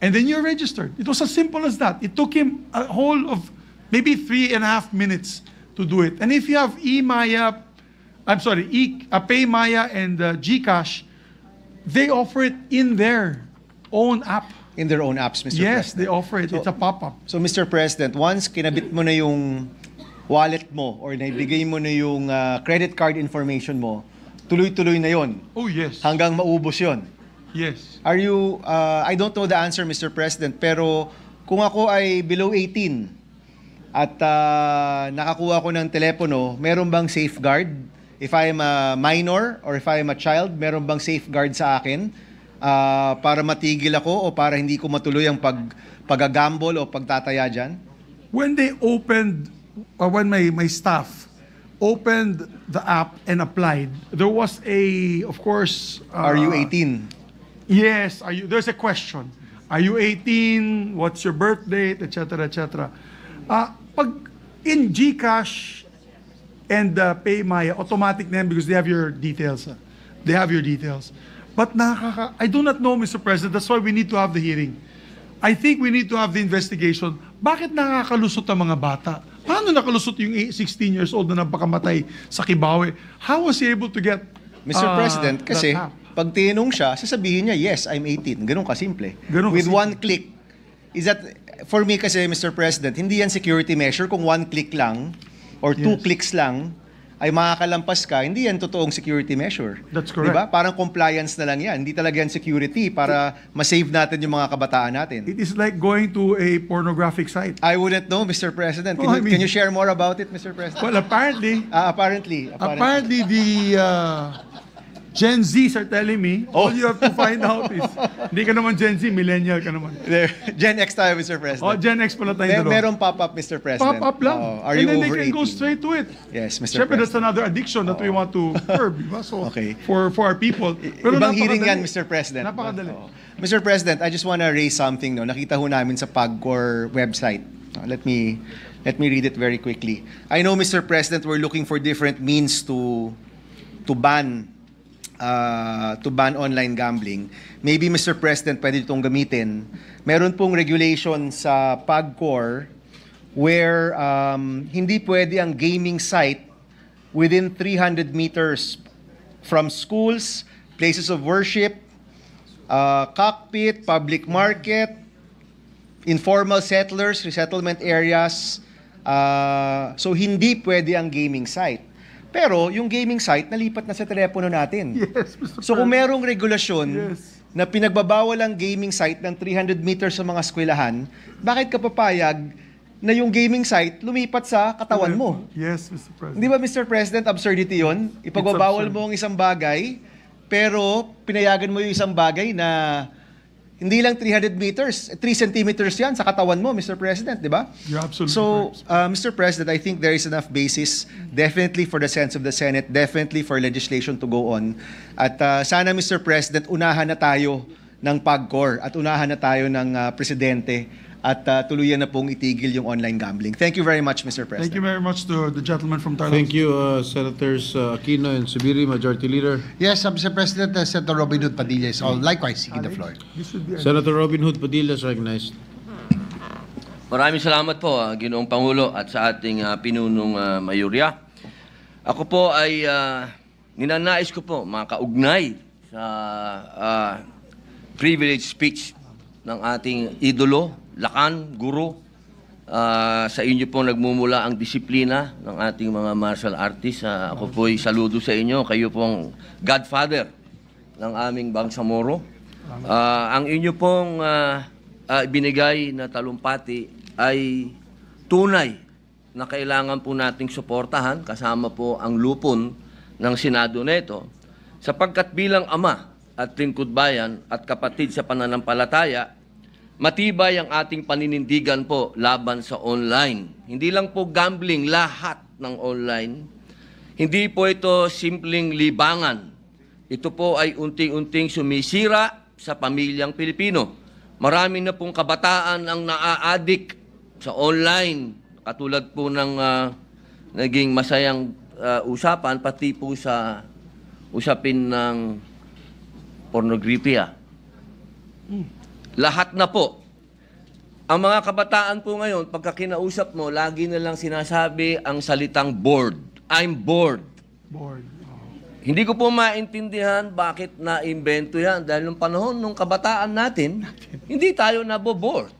And then you're registered. It was as simple as that. It took him a whole of maybe 3.5 minutes to do it. And if you have Paymaya and GCash, they offer it in their own app. In their own apps, Mr. Yes, President. they offer it. It's a pop-up. So, Mr. President, once kinabit mo na yung wallet mo or naibigay mo na yung credit card information mo, tuloy-tuloy na yon. Oh, yes. Hanggang maubos yon. Yes. Are you, I don't know the answer, Mr. President, pero kung ako ay below 18 at nakakuha ko ng telepono, meron bang safeguard? If I am a minor or if I am a child, meron bang safeguard sa akin para matigil ako o para hindi ko matuloy ang pag-gamble o pagtataya dyan? When they opened, when my staff opened the app and applied, there was of course... Are you 18? Yes. There's a question. Are you 18? What's your birth date? Etc. etc. Pag in GCash and Paymaya, automatic na yan because they have your details. They have your details. But I do not know, Mr. President. That's why we need to have the hearing. I think we need to have the investigation. Bakit nakakalusot ang mga bata? Paano nakalusot yung 16 years old na napakamatay sa Kibawe? How was he able to get Mr. President, kasi that app? pag tinanong siya, sasabihin niya, yes, I'm 18. Ganun kasimple. With kasimple. one click. Is that, for me kasi, Mr. President, hindi yan security measure kung one click lang or two clicks lang ay makakalampas ka, hindi yan totoong security measure. That's correct. Diba? Parang compliance na lang yan. Hindi talaga yan security para ma-save natin yung mga kabataan natin. It is like going to a pornographic site. I wouldn't know, Mr. President. Can you share more about it, Mr. President? Well, apparently, Apparently the Gen Zs are telling me, all you have to find out is, hindi ka naman Gen Z, millennial ka naman. Gen X tayo, Mr. President. Gen X pala tayo dalawa. Merong pop-up, Mr. President. Pop-up lang. Are And you then over they can 18? go straight to it. Yes, Mr. Siyempre, that's President. another addiction that we want to curb. Diba? So, Okay. for our people. Pero Ibang hearing napakadali. yan, Mr. President. Napakadali. Mr. President, I just want to raise something. No? Nakita ho namin sa PAGCOR website. Let me read it very quickly. I know, Mr. President, we're looking for different means to ban online gambling. Maybe, Mr. President, pwede itong gamitin. Meron pong regulation sa PAGCOR where hindi pwede ang gaming site within 300 meters from schools, places of worship, cockpit, public market, informal settlers, resettlement areas. So, hindi pwede ang gaming site. Pero yung gaming site, nalipat na sa telepono natin. Yes, Mr. So kung President. merong regulasyon na pinagbabawal ang gaming site ng 300 meters sa mga eskwelahan, bakit ka papayag na yung gaming site lumipat sa katawan mo? Yes, Mr. President. Di ba, Mr. President, absurdity yun? Ipagbabawal mo ang isang bagay, pero pinayagan mo yung isang bagay na hindi lang 300 meters, 3 centimeters yan sa katawan mo, Mr. President, di ba? You're absolutely So, correct. Mr. President, I think there is enough basis, definitely for the sense of the Senate, definitely for legislation to go on. At sana, Mr. President, unahan na tayo ng PAGCOR at unahan na tayo ng Presidente at tuluyan na pong itigil yung online gambling. Thank you very much, Mr. President. Thank you very much to the gentleman from Tarlac. Thank you, Senators Aquino and Subiri, Majority Leader. Yes, Mr. President, Senator Robin Hood Padilla is likewise seeking the floor. Senator Robin Hood Padilla is recognized. Maraming salamat po, Ginoong Pangulo at sa ating pinunong mayorya. Ako po ay ninanais ko po makaugnay sa privilege speech ng ating idolo, Lakan, Guru. Sa inyo po nagmumula ang disiplina ng ating mga martial artists. Ako po'y saludo sa inyo. Kayo pong godfather ng aming Bangsamoro. Ang inyo pong binigay na talumpati ay tunay na kailangan po nating suportahan, kasama po ang lupon ng Senado neto, sapagkat bilang ama at lingkod bayan at kapatid sa pananampalataya, matibay ang ating paninindigan po laban sa online. Hindi lang po gambling, lahat ng online. Hindi po ito simpleng libangan. Ito po ay unting-unting sumisira sa pamilyang Pilipino. Marami na pong kabataan ang naa-addict sa online, katulad po ng naging masayang usapan, pati po sa usapin ng pornography. Lahat na po. Ang mga kabataan po ngayon, pagka kinausap mo, lagi na lang sinasabi ang salitang bored. I'm bored. Board. Hindi ko po maintindihan bakit na-invento yan. Dahil nung panahon, nung kabataan natin, hindi tayo nabobored.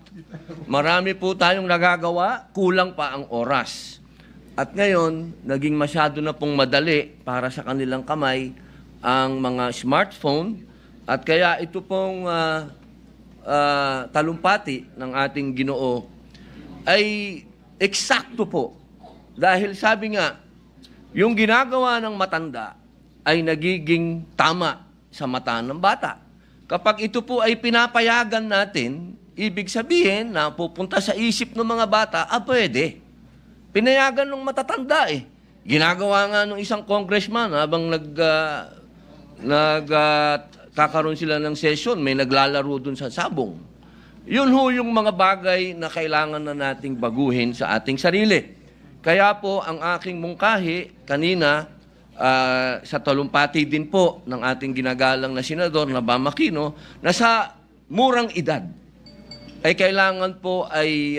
Marami po tayong nagagawa, kulang pa ang oras. At ngayon, naging masyado na pong madali para sa kanilang kamay ang mga smartphone. At kaya ito pong talumpati ng ating Ginoo ay eksakto po. Dahil sabi nga, yung ginagawa ng matanda ay nagiging tama sa mata ng bata. Kapag ito po ay pinapayagan natin, ibig sabihin na pupunta sa isip ng mga bata, pwede. Pinayagan ng matatanda eh. Ginagawa nga ng isang congressman habang kakaroon sila ng session, may naglalaro dun sa sabong. Yun ho yung mga bagay na kailangan na nating baguhin sa ating sarili. Kaya po ang aking mungkahi kanina, sa talumpati din po ng ating ginagalang na senador na Bam Aquino, na sa murang edad ay kailangan po ay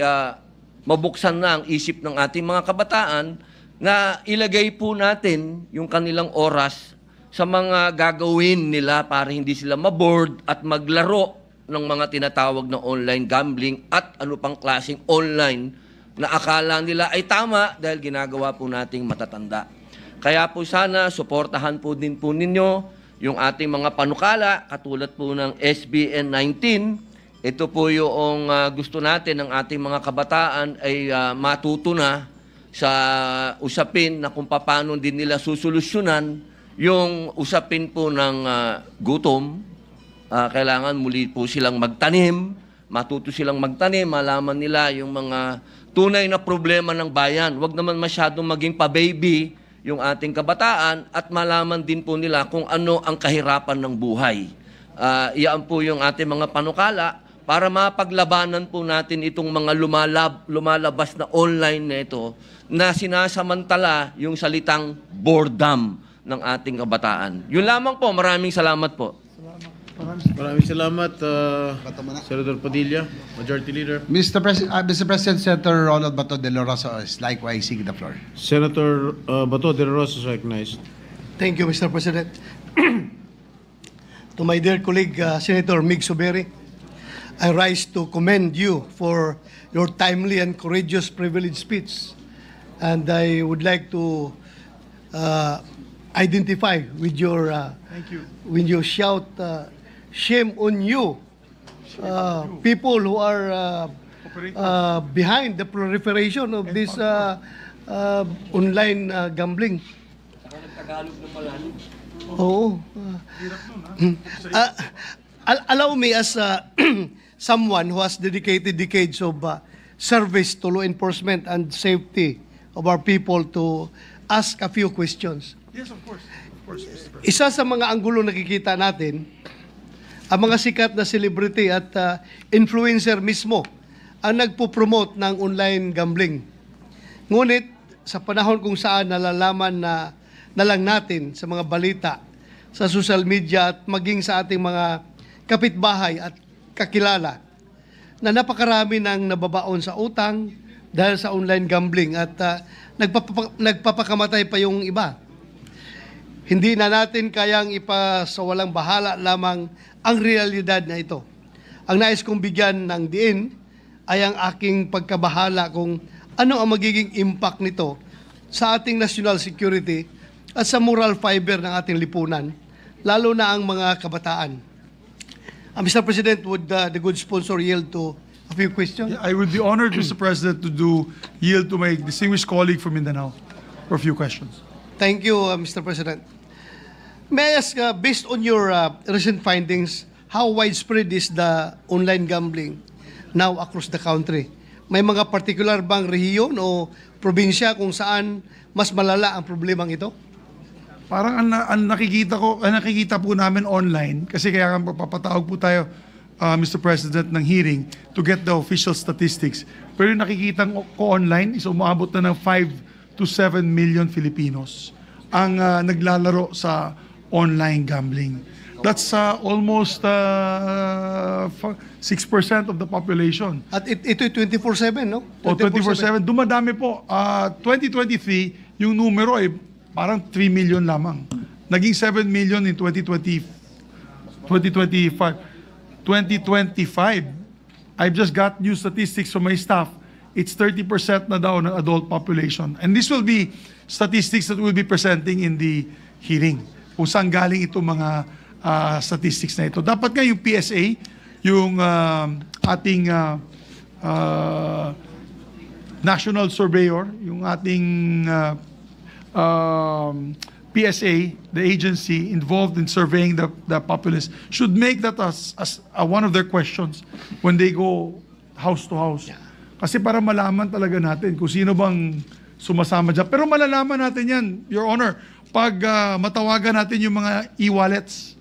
mabuksan na ang isip ng ating mga kabataan na ilagay po natin yung kanilang oras sa mga gagawin nila para hindi sila maboard at maglaro ng mga tinatawag na online gambling at ano pang klaseng online na akala nila ay tama dahil ginagawa po nating matatanda. Kaya po sana, suportahan po din po ninyo yung ating mga panukala, katulad po ng SBN 19. Ito po yung gusto natin ng ating mga kabataan ay matuto na sa usapin na kung paano din nila susolusyonan yung usapin po ng gutom. Kailangan muli po silang magtanim, matuto silang magtanim, malaman nila yung mga tunay na problema ng bayan. Huwag naman masyadong maging pa-baby yung ating kabataan at malaman din po nila kung ano ang kahirapan ng buhay. Iyan po yung ating mga panukala para mapaglabanan po natin itong mga lumalabas na online na ito na sinasamantala yung salitang boredom ng ating kabataan. Yun lamang po. Maraming salamat po. Maraming salamat, Senator Padilla, Majority Leader. Mr. President, Senator Ronald Bato de la Rosa is likewise seeking the floor. Senator Bato de la Rosa is recognized. Thank you, Mr. President. To my dear colleague, Senator Mig Zubiri, I rise to commend you for your timely and courageous privilege speech. And I would like to identify with your, Thank you. when you shout, shame on you, people who are behind the proliferation of this online gambling. Oo. Allow me as someone who has dedicated decades of service to law enforcement and safety of our people to ask a few questions. Yes, of course. Of course, Mr. President. Isa sa mga anggulo nakikita natin, ang mga sikat na celebrity at influencer mismo ang nagpo-promote ng online gambling. Ngunit sa panahon kung saan nalalaman na lang natin sa mga balita, sa social media at maging sa ating mga kapitbahay at kakilala na napakarami ng nababaon sa utang dahil sa online gambling at nagpapakamatay pa yung iba. Hindi na natin kayang ipasawalang bahala lamang ang realidad na ito. Ang nais kong bigyan ng diin ay ang aking pagkabahala kung ano ang magiging impact nito sa ating national security at sa moral fiber ng ating lipunan, lalo na ang mga kabataan. Mr. President, would the good sponsor yield to a few questions? I would be honored, Mr. President, to yield to my distinguished colleague from Mindanao for a few questions. Thank you, Mr. President. May I ask, based on your recent findings, how widespread is the online gambling now across the country? May mga particular bang rehiyon o probinsya kung saan mas malala ang problemang ito? Parang ang nakikita po namin online, kasi kaya papatawag po tayo, Mr. President, ng hearing to get the official statistics. Pero yung nakikita ko online is umabot na ng 5 to 7 million Filipinos ang naglalaro sa online gambling. That's almost 6% of the population. At ito 24/7, no? O 24/7. Dumadami po. 2023, yung numero ay parang 3 million lamang. Naging 7 million in 2025. 2025, I've just got new statistics from my staff. It's 30% na daw ng adult population. And this will be statistics that we'll be presenting in the hearing. Kung saan galing itong mga statistics na ito. Dapat nga yung PSA, yung ating national surveyor, yung ating PSA, the agency involved in surveying the populace, should make that as one of their questions when they go house to house. Kasi para malaman talaga natin kung sino bang sumasama dyan. Pero malalaman natin yan, Your Honor, pag matawagan natin yung mga e-wallets.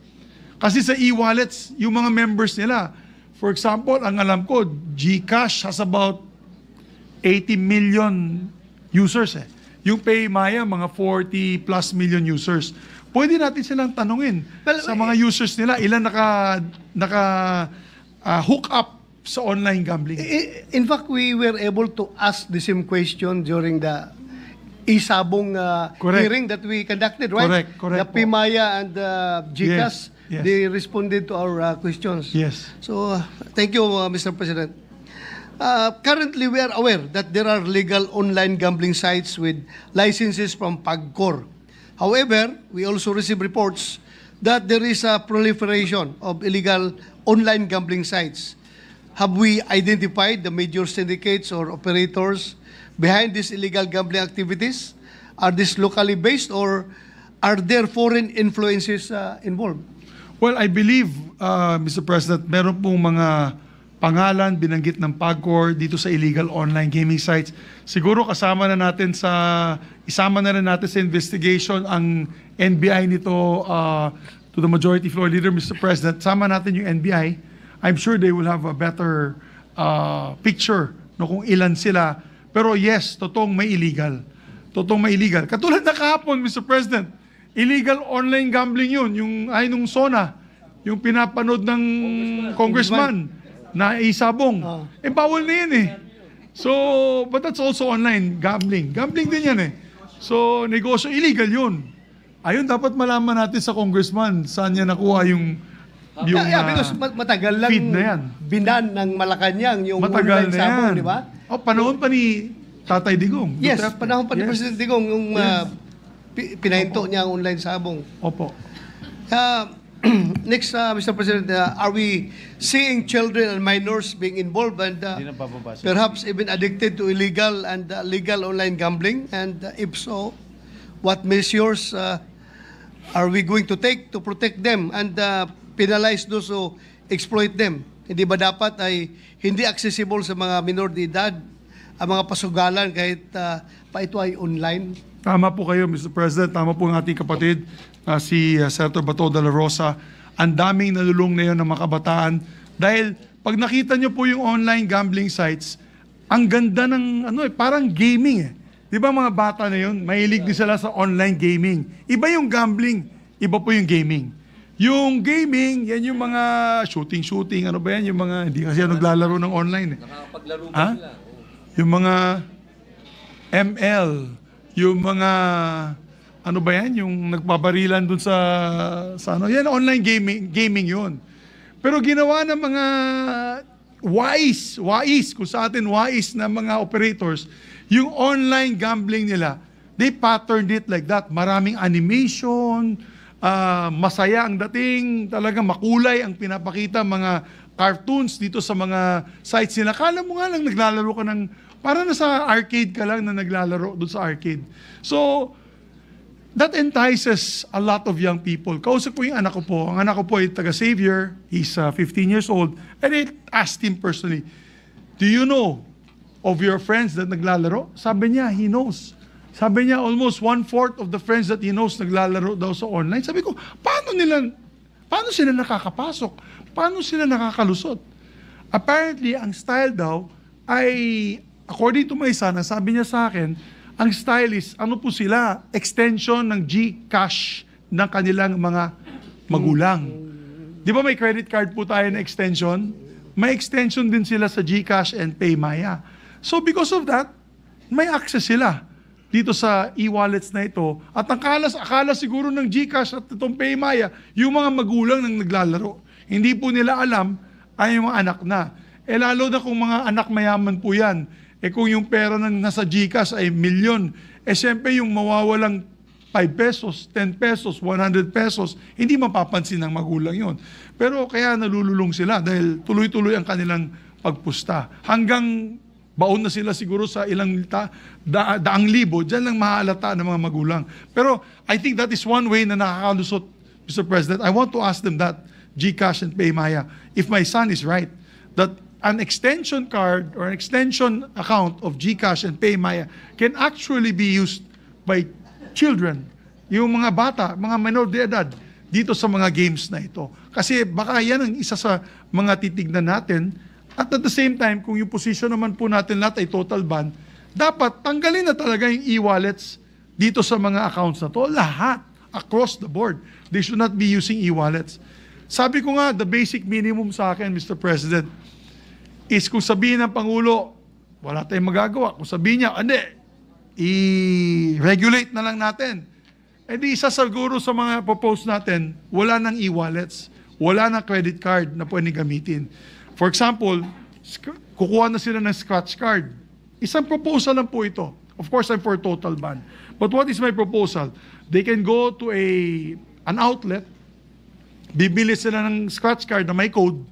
Kasi sa e-wallets, yung mga members nila, for example, ang alam ko, GCash has about 80 million users eh. Yung PayMaya, mga 40 plus million users. Pwede natin silang tanungin sa mga users nila, ilan hook up sa online gambling. In fact, we were able to ask the same question during the Isabong hearing that we conducted, right? Correct. The PMaya and GCash, Yes. they responded to our questions. Yes. So, thank you, Mr. President. Currently, we are aware that there are legal online gambling sites with licenses from PAGCOR. However, we also receive reports that there is a proliferation of illegal online gambling sites. Have we identified the major syndicates or operators behind these illegal gambling activities? Are these locally based or are there foreign influences involved? Well, I believe, Mr. President, meron pong mga pangalan binanggit ng PAGCOR dito sa illegal online gaming sites. Siguro isama na rin natin sa investigation ang NBI nito to the majority floor leader, Mr. President. Sama natin yung NBI. I'm sure they will have a better picture no, kung ilan sila. Pero yes, totoong may illegal. Katulad na kahapon, Mr. President, illegal online gambling yun, yung ay nung SONA, yung pinapanood ng congressman na Isabong. Bawal na yan eh. So, but that's also online gambling. Gambling din yan eh. So, negosyo, illegal yun. Ayun, dapat malaman natin sa congressman saan niya nakuha yung because matagal lang feed na yan. binan ng Malacanang yung Matagal online na sabong, yan. di ba? Panahon pa ni Tatay Digong. Yes, Duterte. panahon pa ni President Digong yung pinahinto niya ang online sabong. Opo. Next, Mr. President, are we seeing children and minors being involved and perhaps even addicted to illegal and legal online gambling? And if so, what measures are we going to take to protect them and penalize those who exploit them? Hindi ba dapat ay hindi accessible sa mga minor de edad ang mga pasugalan kahit pa ito ay online? Tama po kayo, Mr. President. Tama po ang ating kapatid, si Senator Bato de la Rosa. Ang daming nalulung na yun ng mga kabataan. Dahil pag nakita nyo po yung online gambling sites, ang ganda ng, parang gaming eh. Di ba mga bata na yun, mahilig din sila sa online gaming. Iba yung gambling, iba po yung gaming. Yung gaming, yan yung mga shooting, ano ba yan? Yung mga, hindi kasi naglalaro ng online eh. Nakakapaglaro ba sila? Yung mga ML, yung mga ano ba yan, yung nagpaparilan dun sa ano, yan online gaming yun. Pero ginawa ng mga wise, kung sa atin wise na mga operators, yung online gambling nila, they patterned it like that. Maraming animation, masaya ang dating, talaga makulay ang pinapakita, mga cartoons dito sa mga sites nila. Kala mo nga lang naglalaro ka ng, para nasa arcade ka lang na naglalaro doon sa arcade. So, that entices a lot of young people. Kausap ko yung anak ko po. Ang anak ko po ay taga-Xavier. He's 15 years old. And I asked him personally, do you know of your friends that naglalaro? Sabi niya, he knows. Sabi niya, almost 1/4 of the friends that he knows naglalaro daw sa online. Sabi ko, paano sila nakakapasok? Paano sila nakakalusot? Apparently, ang style daw ay, according to my son, sabi niya sa akin, ang style is, ano po sila? Extension ng GCash ng kanilang mga magulang. Di ba may credit card po tayo na extension? May extension din sila sa GCash and PayMaya. So because of that, may access sila dito sa e-wallets na ito. At akala siguro ng GCash at itong PayMaya, yung mga magulang nang naglalaro. Hindi po nila alam ay yung mga anak na. Lalo na kung mga anak mayaman po yan. Kung yung pera ng nasa GCash ay milyon, siyempre yung mawawalang 5 pesos, 10 pesos, 100 pesos, hindi mapapansin ng magulang yon. Pero kaya nalululong sila dahil tuloy-tuloy ang kanilang pagpusta. Hanggang baon na sila siguro sa ilang daang libo, dyan lang mahalata ng mga magulang. Pero I think that is one way na nakakalusot, Mr. President. I want to ask them that, GCash and PayMaya, if my son is right, that an extension card or an extension account of GCash and PayMaya can actually be used by children, yung mga bata, mga minor de edad, dito sa mga games na ito. Kasi baka yan ang isa sa mga titignan natin. At the same time, kung yung position naman po natin lahat ay total ban, dapat tanggalin na talaga yung e-wallets dito sa mga accounts na to. Lahat, across the board. They should not be using e-wallets. Sabi ko nga, the basic minimum sa akin, Mr. President, is kung sabihin ng Pangulo, wala tayong magagawa. Kung sabihin niya, hindi, i-regulate na lang natin. Di isa siguro sa mga propose natin, wala ng e-wallets, wala ng credit card na pwedeng gamitin. For example, kukuha na sila ng scratch card. Isang proposal lang po ito. Of course, I'm for total ban. But what is my proposal? They can go to an outlet, bibili sila ng scratch card na may code,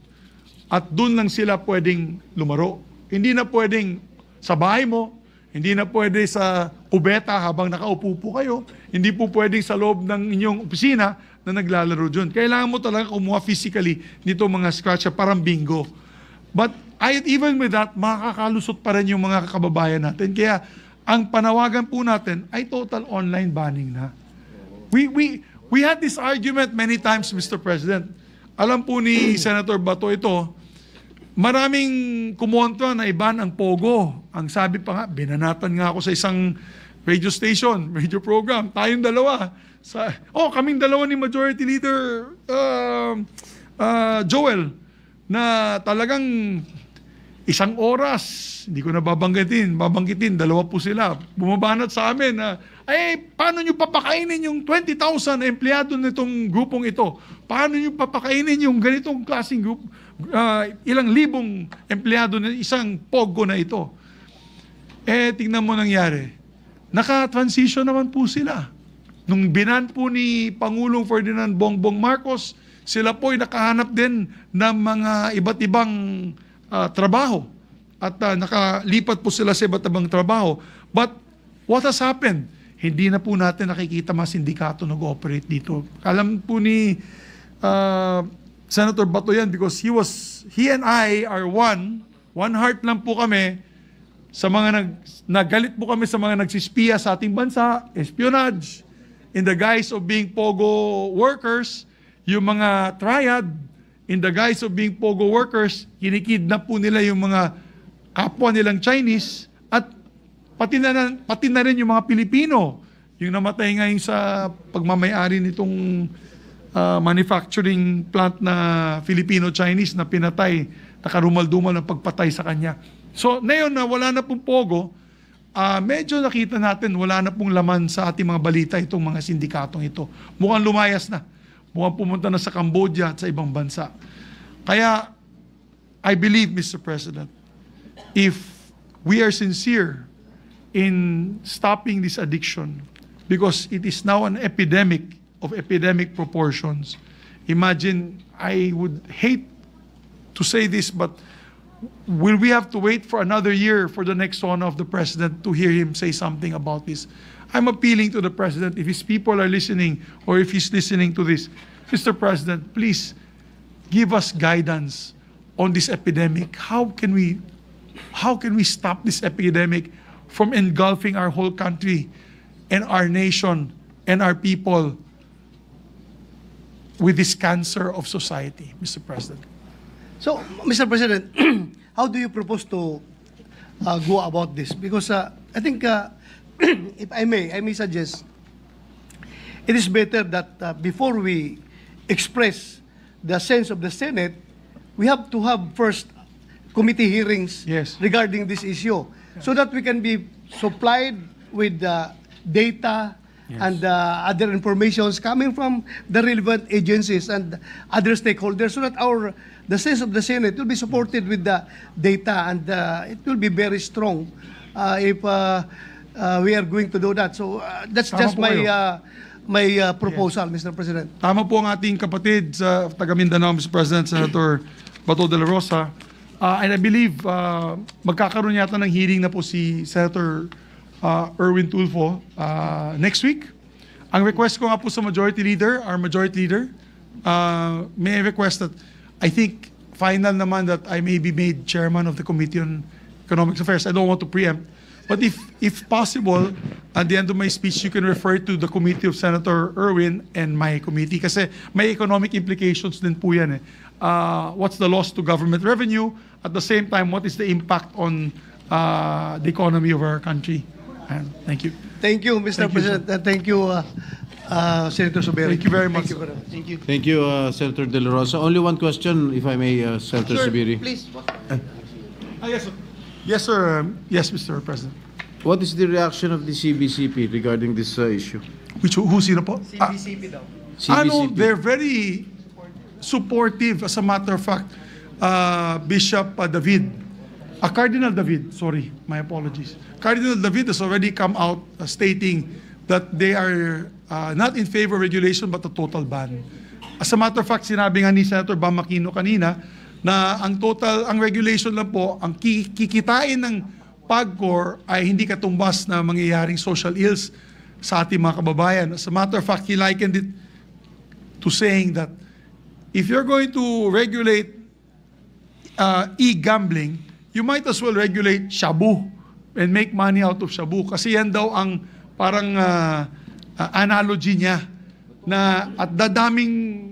at doon lang sila pwedeng lumaro. Hindi na pwedeng sa bahay mo, hindi na pwede sa kubeta habang nakaupo po kayo, hindi po pwedeng sa loob ng inyong opisina na naglalaro dyan. Kailangan mo talaga kumuha physically nito mga scratch, parang bingo. But even with that, makakalusot pa rin yung mga kababayan natin. Kaya ang panawagan po natin ay total online banning na. We had this argument many times, Mr. President. Alam po ni Senator Bato ito, maraming kumontra na iban ang Pogo. Ang sabi pa nga, binanatan nga ako sa isang radio station, radio program. Tayong dalawa. Kaming dalawa ni Majority Leader Joel, na talagang isang oras, hindi ko na babanggitin, dalawa po sila. Bumabanat sa amin na, paano nyo papakainin yung 20,000 na empleyado nitong grupong ito? Paano nyo papakainin yung ganitong klaseng group? Ilang libong empleyado na isang Pogo na ito. Tingnan mo nangyari. Naka-transition naman po sila. Nung binan po ni Pangulong Ferdinand Bongbong Marcos, sila po ay nakahanap din ng mga iba't ibang trabaho. At nakalipat po sila sa iba't ibang trabaho. But what has happened? Hindi na po natin nakikita mga sindikato nag-ooperate dito. Alam po ni Senator Bato yan because he and I are one heart lang po kami sa mga nagalit po kami sa mga nagsispiya sa ating bansa, espionage, in the guise of being Pogo workers, yung mga triad, in the guise of being Pogo workers, kinikidnap po nila yung mga kapwa nilang Chinese at pati na rin yung mga Pilipino, yung namatay ngayon sa pagmamayari nitong manufacturing plant na Filipino-Chinese na pinatay, nakarumal-dumal ng pagpatay sa kanya. So, ngayon na wala na pong Pogo, medyo nakita natin wala na pong laman sa ating mga balita itong mga sindikatong ito. Mukhang lumayas na. Mukhang pumunta na sa Cambodia at sa ibang bansa. Kaya, I believe, Mr. President, if we are sincere in stopping this addiction, because it is now an epidemic of epidemic proportions. Imagine, I would hate to say this, but will we have to wait for another year for the next one of the president to hear him say something about this? I'm appealing to the president, if his people are listening or if he's listening to this, Mr. President, please give us guidance on this epidemic. How can we stop this epidemic from engulfing our whole country and our nation and our people with this cancer of society, Mr. President? So, Mr. President, how do you propose to go about this? Because I think, if I may suggest, it is better that before we express the sense of the Senate, we have to have first committee hearings regarding this issue, so that we can be supplied with data and other informations coming from the relevant agencies and other stakeholders, so that the sense of the Senate will be supported with the data, and it will be very strong if we are going to do that. So that's just my proposal, Mr. President. Tama po ang ating kapatid sa taga Mindanao, Mr. President, Senator Bato de la Rosa. And I believe magkakaroon yata ng hearing na po si Senator Erwin Tulfo next week. Ang request ko nga po sa Majority Leader, our Majority Leader, may I request that I think final naman that I may be made Chairman of the Committee on Economic Affairs. I don't want to preempt. But if possible, at the end of my speech, you can refer to the committee of Senator Erwin and my committee kasi may economic implications din po yan eh. What's the loss to government revenue? At the same time, what is the impact on the economy of our country? And thank you. Thank you, Mr. President. Thank you, Senator Zubiri. Thank you very much. Thank you. Thank you, Senator De La Rosa. Only one question, if I may, Senator Zubiri. Please. Yes, sir. Yes, sir. Yes, Mr. President. What is the reaction of the CBCP regarding this issue? Who sino po? CBCP daw. Ano, they're very supportive. As a matter of fact, Bishop David, Cardinal David, sorry, my apologies. Cardinal David has already come out stating that they are not in favor of regulation but a total ban. As a matter of fact, sinabi nga ni Senator Bam Aquino kanina na ang regulation lang po, ang kikitain ng PAGCOR ay hindi katumbas na mangyayaring social ills sa ating mga kababayan. As a matter of fact, he likened it to saying that if you're going to regulate e-gambling, you might as well regulate shabu and make money out of shabu. Kasi yan daw ang parang analogy niya na at dadaming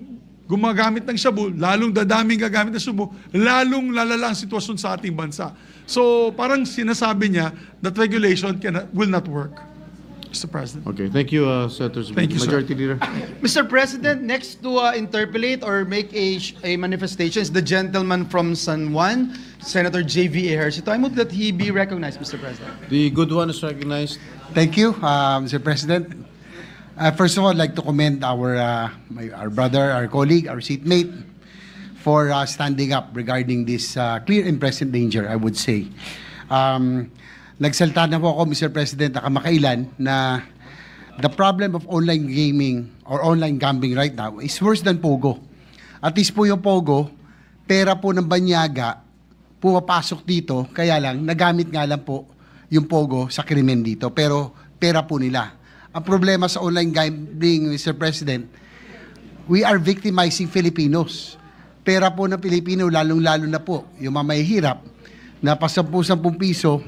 gumagamit ng shabu, lalong dadaming gagamit ng shabu, lalong lalala ang sitwasyon sa ating bansa. So parang sinasabi niya that regulation will not work, Mr. President. Okay, thank you, Senator Zubiri. Thank you, sir. Majority Leader. Mr. President, next to interpolate or make a manifestation is the gentleman from San Juan, Senator J.V. Ejercito. I move that he be recognized, Mr. President. The good one is recognized. Thank you, Mr. President. First of all, I'd like to commend our brother, our colleague, our seatmate for standing up regarding this clear and present danger, I would say. Nagsalita na po ako, Mr. President, na kamakailan na the problem of online gaming or online gambling right now is worse than Pogo. At least po yung Pogo, pera po ng banyaga, pumapasok dito, kaya lang, nagamit nga lang po yung Pogo sa krimen dito, pero pera po nila. Ang problema sa online gambling, Mr. President, we are victimizing Filipinos. Pera po ng Pilipino, lalong-lalo na po, yung mga mahihirap, na pa 10 piso,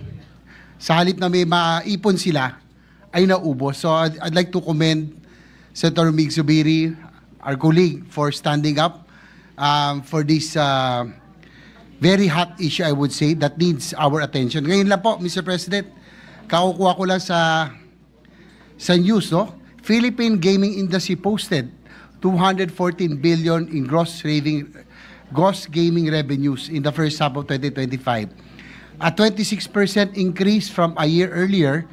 sa halip na may maipon sila, ay naubos. So I'd like to commend Senator Mig Zubiri, our colleague, for standing up for this very hot issue, I would say, that needs our attention. Ngayon lang po, Mr. President, kakukuha ko lang sa news, no? Philippine gaming industry posted 214 billion in gross gaming revenues in the first half of 2025. A 26% increase from a year earlier.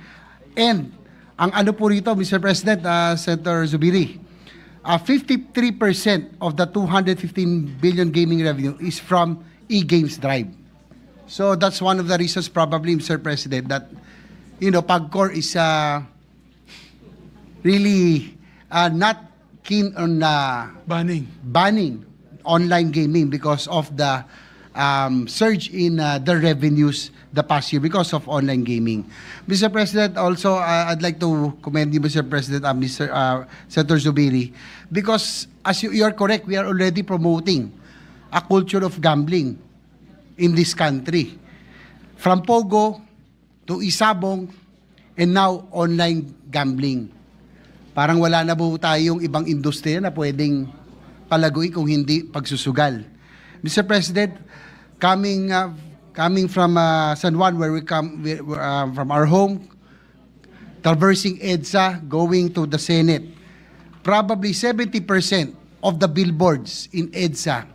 And ang ano po rito, Mr. President, Senator Zubiri, 53% of the 215 billion gaming revenue is from e-games drive. So that's one of the reasons probably, Mr. President, that, PAGCOR is really not keen on banning online gaming because of the surge in the revenues the past year because of online gaming. Mr. President, also, I'd like to commend you, Mr. President, Mr. Senator Zubiri, because as you are correct, we are already promoting a culture of gambling in this country. From Pogo to Isabong, and now online gambling. Parang wala na po tayong ibang industriya na pwedeng palaguin kung hindi pagsusugal. Mr. President, coming from San Juan, where we come from our home, traversing EDSA, going to the Senate, probably 70% of the billboards in EDSA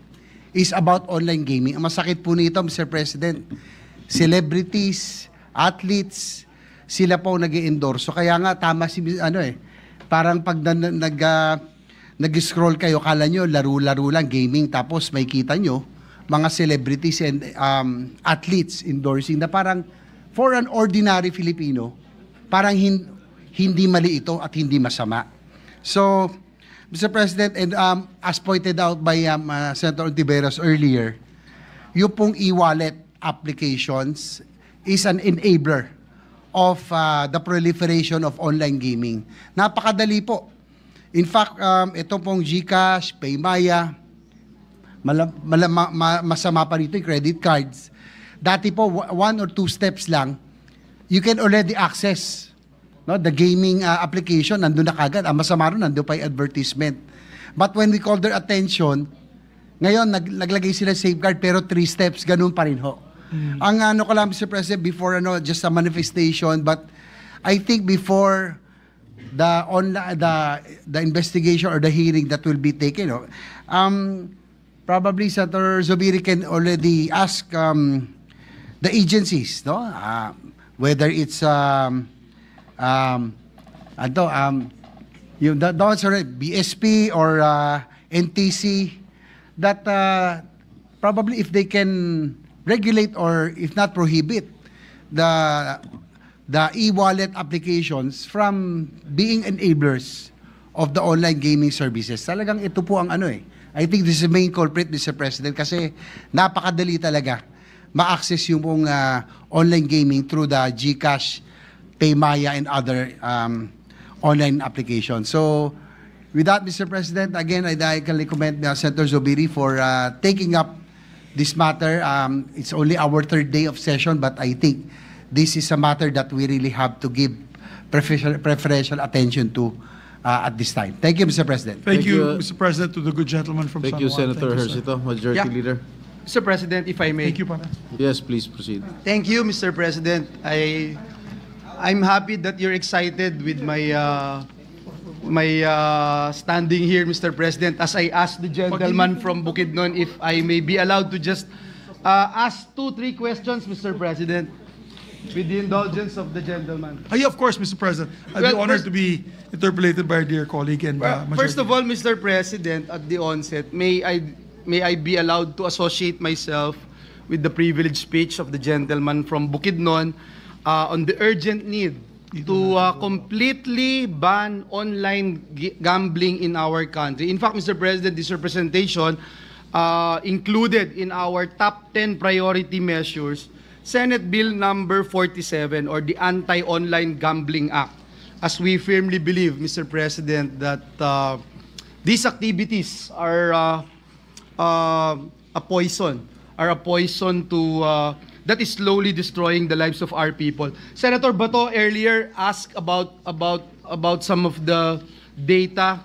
is about online gaming. Ang masakit po nito, Mr. President, celebrities, athletes, sila po nag-i-endorse. So kaya nga, tama si, parang pag nag-scroll kayo, kala nyo, laro-laro lang, gaming, tapos may kita nyo, mga celebrities and athletes endorsing na parang for an ordinary Filipino, parang hindi mali ito at hindi masama. So, Mr. President, and as pointed out by Senator Ontiveros earlier, yung pong e-wallet applications is an enabler of the proliferation of online gaming. Napakadali po. In fact, ito pong GCash, Paymaya, masama pa rito yung credit cards. Dati po, 1 or 2 steps lang, you can already access the gaming application, nandun na kagad. Ang masama rin, nandun pa yung advertisement. But when we call their attention, ngayon, naglagay sila safeguard, pero 3 steps, ganun pa rin ho. Ang ko lang, Mr. President, before just a manifestation, but I think before the investigation or the hearing that will be taken, probably Senator Zubiri can already ask the agencies, whether it's BSP or NTC, that probably if they can regulate or if not prohibit the e-wallet applications from being enablers of the online gaming services. Talagang ito po ang I think this is the main culprit, Mr. President, kasi napakadali talaga ma-access yung pong online gaming through the GCash, Paymaya, and other online applications. So, with that, Mr. President, again, I can recommend Senator Zubiri for taking up this matter. It's only our 3rd day of session, but I think this is a matter that we really have to give preferential attention to at this time. Thank you, Mr. President. Thank you, Mr. President, to the good gentleman from Thank San you, Juan. Senator Hercito, Majority Leader. Mr. President, if I may. Thank you, Pana. Yes, please proceed. Thank you, Mr. President. I'm happy that you're excited with my standing here, Mr. President, as I asked the gentleman from Bukidnon if I may be allowed to just ask 2-3 questions, Mr. President, with the indulgence of the gentleman. Yeah, of course, Mr. President. I'd be honored to be interpolated by our dear colleague and First of all, Mr. President, at the onset, may I be allowed to associate myself with the privileged speech of the gentleman from Bukidnon on the urgent need to completely ban online gambling in our country. In fact, Mr. President, this representation included in our top 10 priority measures Senate Bill number 47, or the Anti-Online Gambling Act. As we firmly believe, Mr. President, that these activities are a poison to that is slowly destroying the lives of our people. Senator Bato earlier asked about some of the data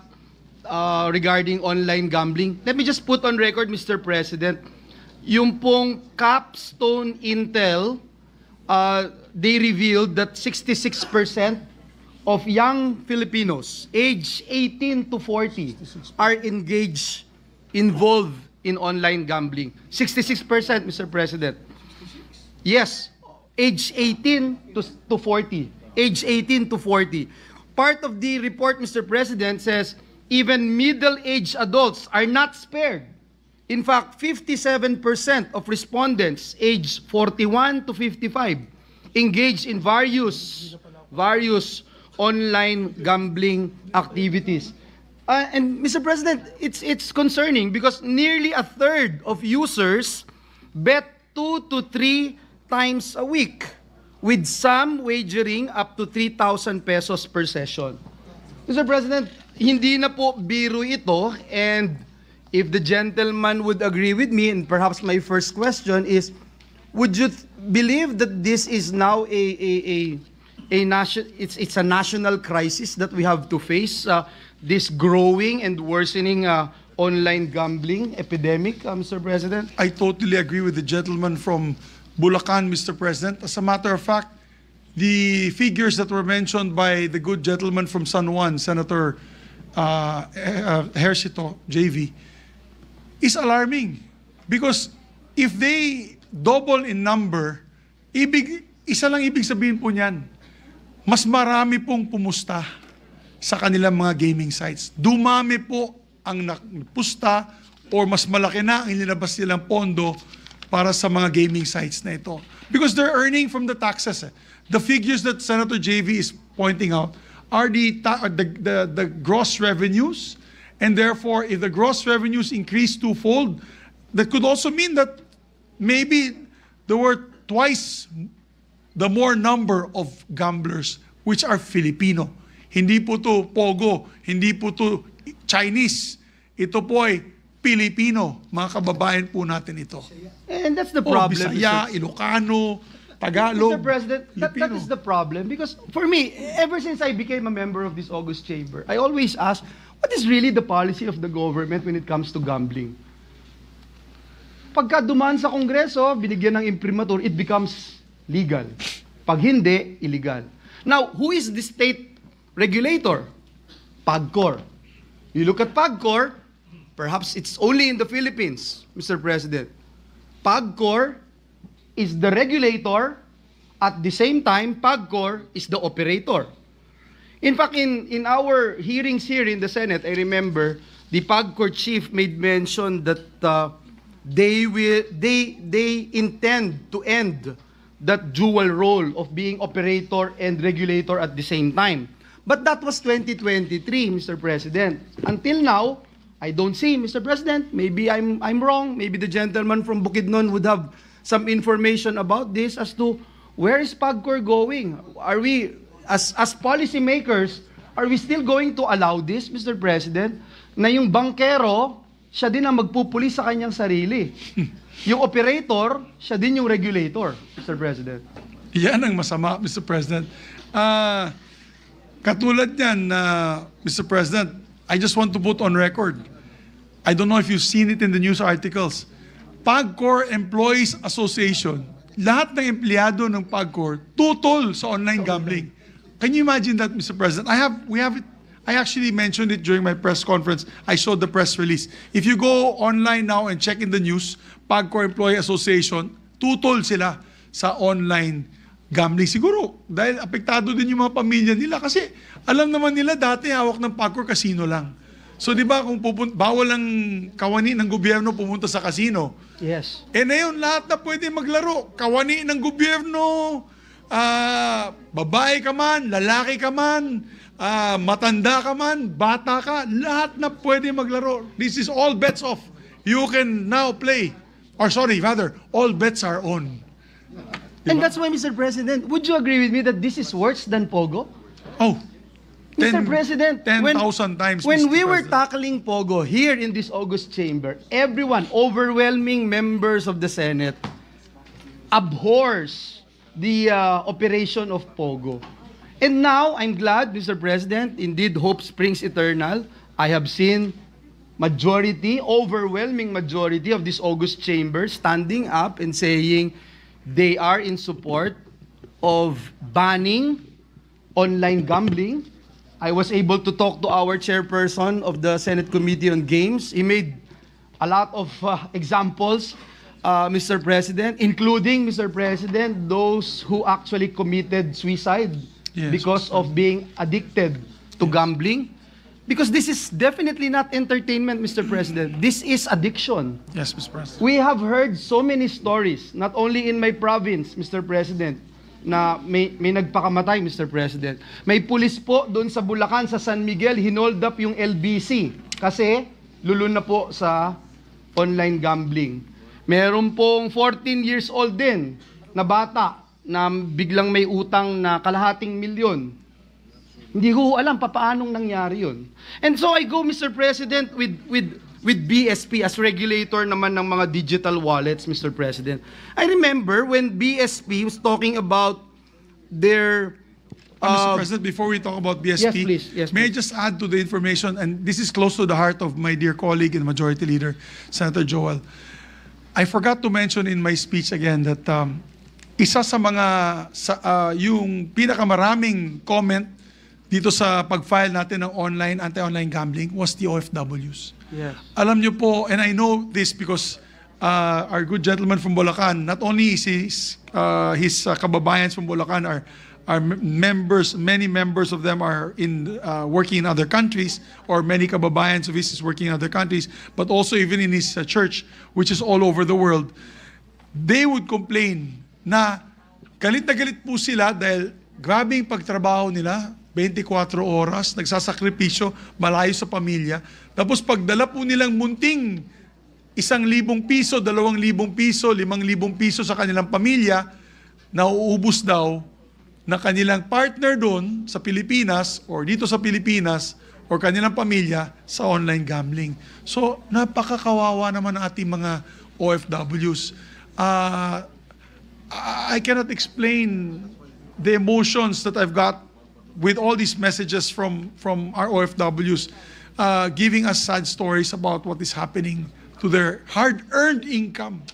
regarding online gambling. Let me just put on record, Mr. President, yung pong Capstone Intel, they revealed that 66% of young Filipinos aged 18 to 40 are involved in online gambling. 66%, Mr. President. Yes, age 18 to 40. Age 18 to 40. Part of the report, Mr. President, says even middle-aged adults are not spared. In fact, 57% of respondents aged 41 to 55 engaged in various online gambling activities. And Mr. President, it's concerning because nearly a third of users bet 2 to 3 times a week, with some wagering up to 3,000 pesos per session. Mr. President, hindi na po biro ito, and if the gentleman would agree with me, and perhaps my first question is, would you believe that this is now a national crisis that we have to face, this growing and worsening online gambling epidemic, Mr. President? I totally agree with the gentleman from Bulacan, Mr. President. As a matter of fact, the figures that were mentioned by the good gentleman from San Juan, Senator Hercito, JV, is alarming. Because if they double in number, isa lang ibig sabihin po niyan, mas marami pong pumusta sa kanilang mga gaming sites. Dumami po ang nagpusta or mas malaki na ang inilabas nilang pondo para sa mga gaming sites na ito. Because they're earning from the taxes. The figures that Senator JV is pointing out are the gross revenues, and therefore if the gross revenues increase twofold, that could also mean that maybe there were twice the more number of gamblers which are Filipino. Hindi po to Pogo, hindi po to Chinese. Ito po ay Pilipino, mga kababayan po natin ito. And that's the problem. Bisaya, Ilocano, Tagalog. Mr. President, that is the problem. Because for me, ever since I became a member of this August Chamber, I always ask, what is really the policy of the government when it comes to gambling? Pagka dumaan sa Kongreso, binigyan ng imprimatur, it becomes legal. Pag hindi, illegal. Now, who is the state regulator? PAGCOR. You look at PAGCOR, perhaps it's only in the Philippines, Mr. President. PAGCOR is the regulator, at the same time, PAGCOR is the operator. In fact, in our hearings here in the Senate, I remember the PAGCOR chief made mention that they intend to end that dual role of being operator and regulator at the same time. But that was 2023, Mr. President. Until now, I don't see, Mr. President, maybe I'm wrong, maybe the gentleman from Bukidnon would have some information about this as to where is PAGCOR going? Are we, as policymakers, are we still going to allow this, Mr. President, na yung bankero, siya din ang magpupuli sa kanyang sarili. Yung operator, siya din yung regulator, Mr. President. Yan ang masama, Mr. President. Katulad yan, Mr. President, I just want to put on record, I don't know if you've seen it in the news articles, PAGCOR Employees Association, lahat ng empleyado ng PAGCOR, tutol sa online gambling. Can you imagine that, Mr. President? I actually mentioned it during my press conference. I showed the press release. If you go online now and check in the news, PAGCOR Employee Association, tutol sila sa online gambling. Siguro, dahil apektado din yung mga pamilya nila kasi alam naman nila dati hawak ng PAGCOR casino lang. So di ba kung bawal ang kawani ng gobyerno pumunta sa casino. Yes. Eh na yun, lahat na pwede maglaro. Kawani ng gobyerno, babae ka man, lalaki ka man, matanda ka man, bata ka, lahat na pwede maglaro. This is all bets off. You can now play. Or sorry, rather, all bets are on. And that's why, Mr. President, would you agree with me that this is worse than Pogo? Oh, Mr. President, 10,000 times. When Mr. we were President. tackling Pogo here in this August chamber, everyone, overwhelming members of the Senate, abhors the operation of Pogo. And now, I'm glad, Mr. President, indeed, hope springs eternal. I have seen majority, overwhelming majority of this August chamber standing up and saying they are in support of banning online gambling. I was able to talk to our chairperson of the Senate Committee on Games. He made a lot of examples, Mr. President, including, Mr. President, those who actually committed suicide because of being addicted to gambling. Because this is definitely not entertainment, Mr. President. This is addiction. Yes, Mr. President. We have heard so many stories, not only in my province, Mr. President, na may nagpakamatay, Mr. President. May pulis po doon sa Bulacan, sa San Miguel, hinold up yung LBC kasi lulun na po sa online gambling. Meron pong 14 years old din na bata na biglang may utang na kalahating milyon. Hindi ko alam paanong nangyari yun. And so I go, Mr. President, with BSP as regulator naman ng mga digital wallets, Mr. President. I remember when BSP was talking about their... Mr. President, before we talk about BSP, Yes, please. Yes, may I please. just add to the information, and this is close to the heart of my dear colleague and Majority Leader, Senator Joel. I forgot to mention in my speech again that isa sa mga, yung pinakamaraming comment dito sa pag-file natin ng anti-online gambling was the OFWs. Yes. Alam nyo po, and I know this because our good gentleman from Bulacan, not only is his kababayans from Bulacan are members, many members of them are working in other countries, or many kababayans of his is working in other countries, but also even in his church, which is all over the world. They would complain na galit po sila dahil grabe yung pagtrabaho nila, 24 oras, nagsasakripisyo, malayo sa pamilya. Tapos pagdala po nilang munting 1,000 piso, 2,000 piso, 5,000 piso sa kanilang pamilya, nauubos daw na kanilang partner doon sa Pilipinas or dito sa Pilipinas or kanilang pamilya sa online gambling. So, napakakawawa naman ang ating mga OFWs. I cannot explain the emotions that I've got with all these messages from our OFWs, giving us sad stories about what is happening to their hard-earned income.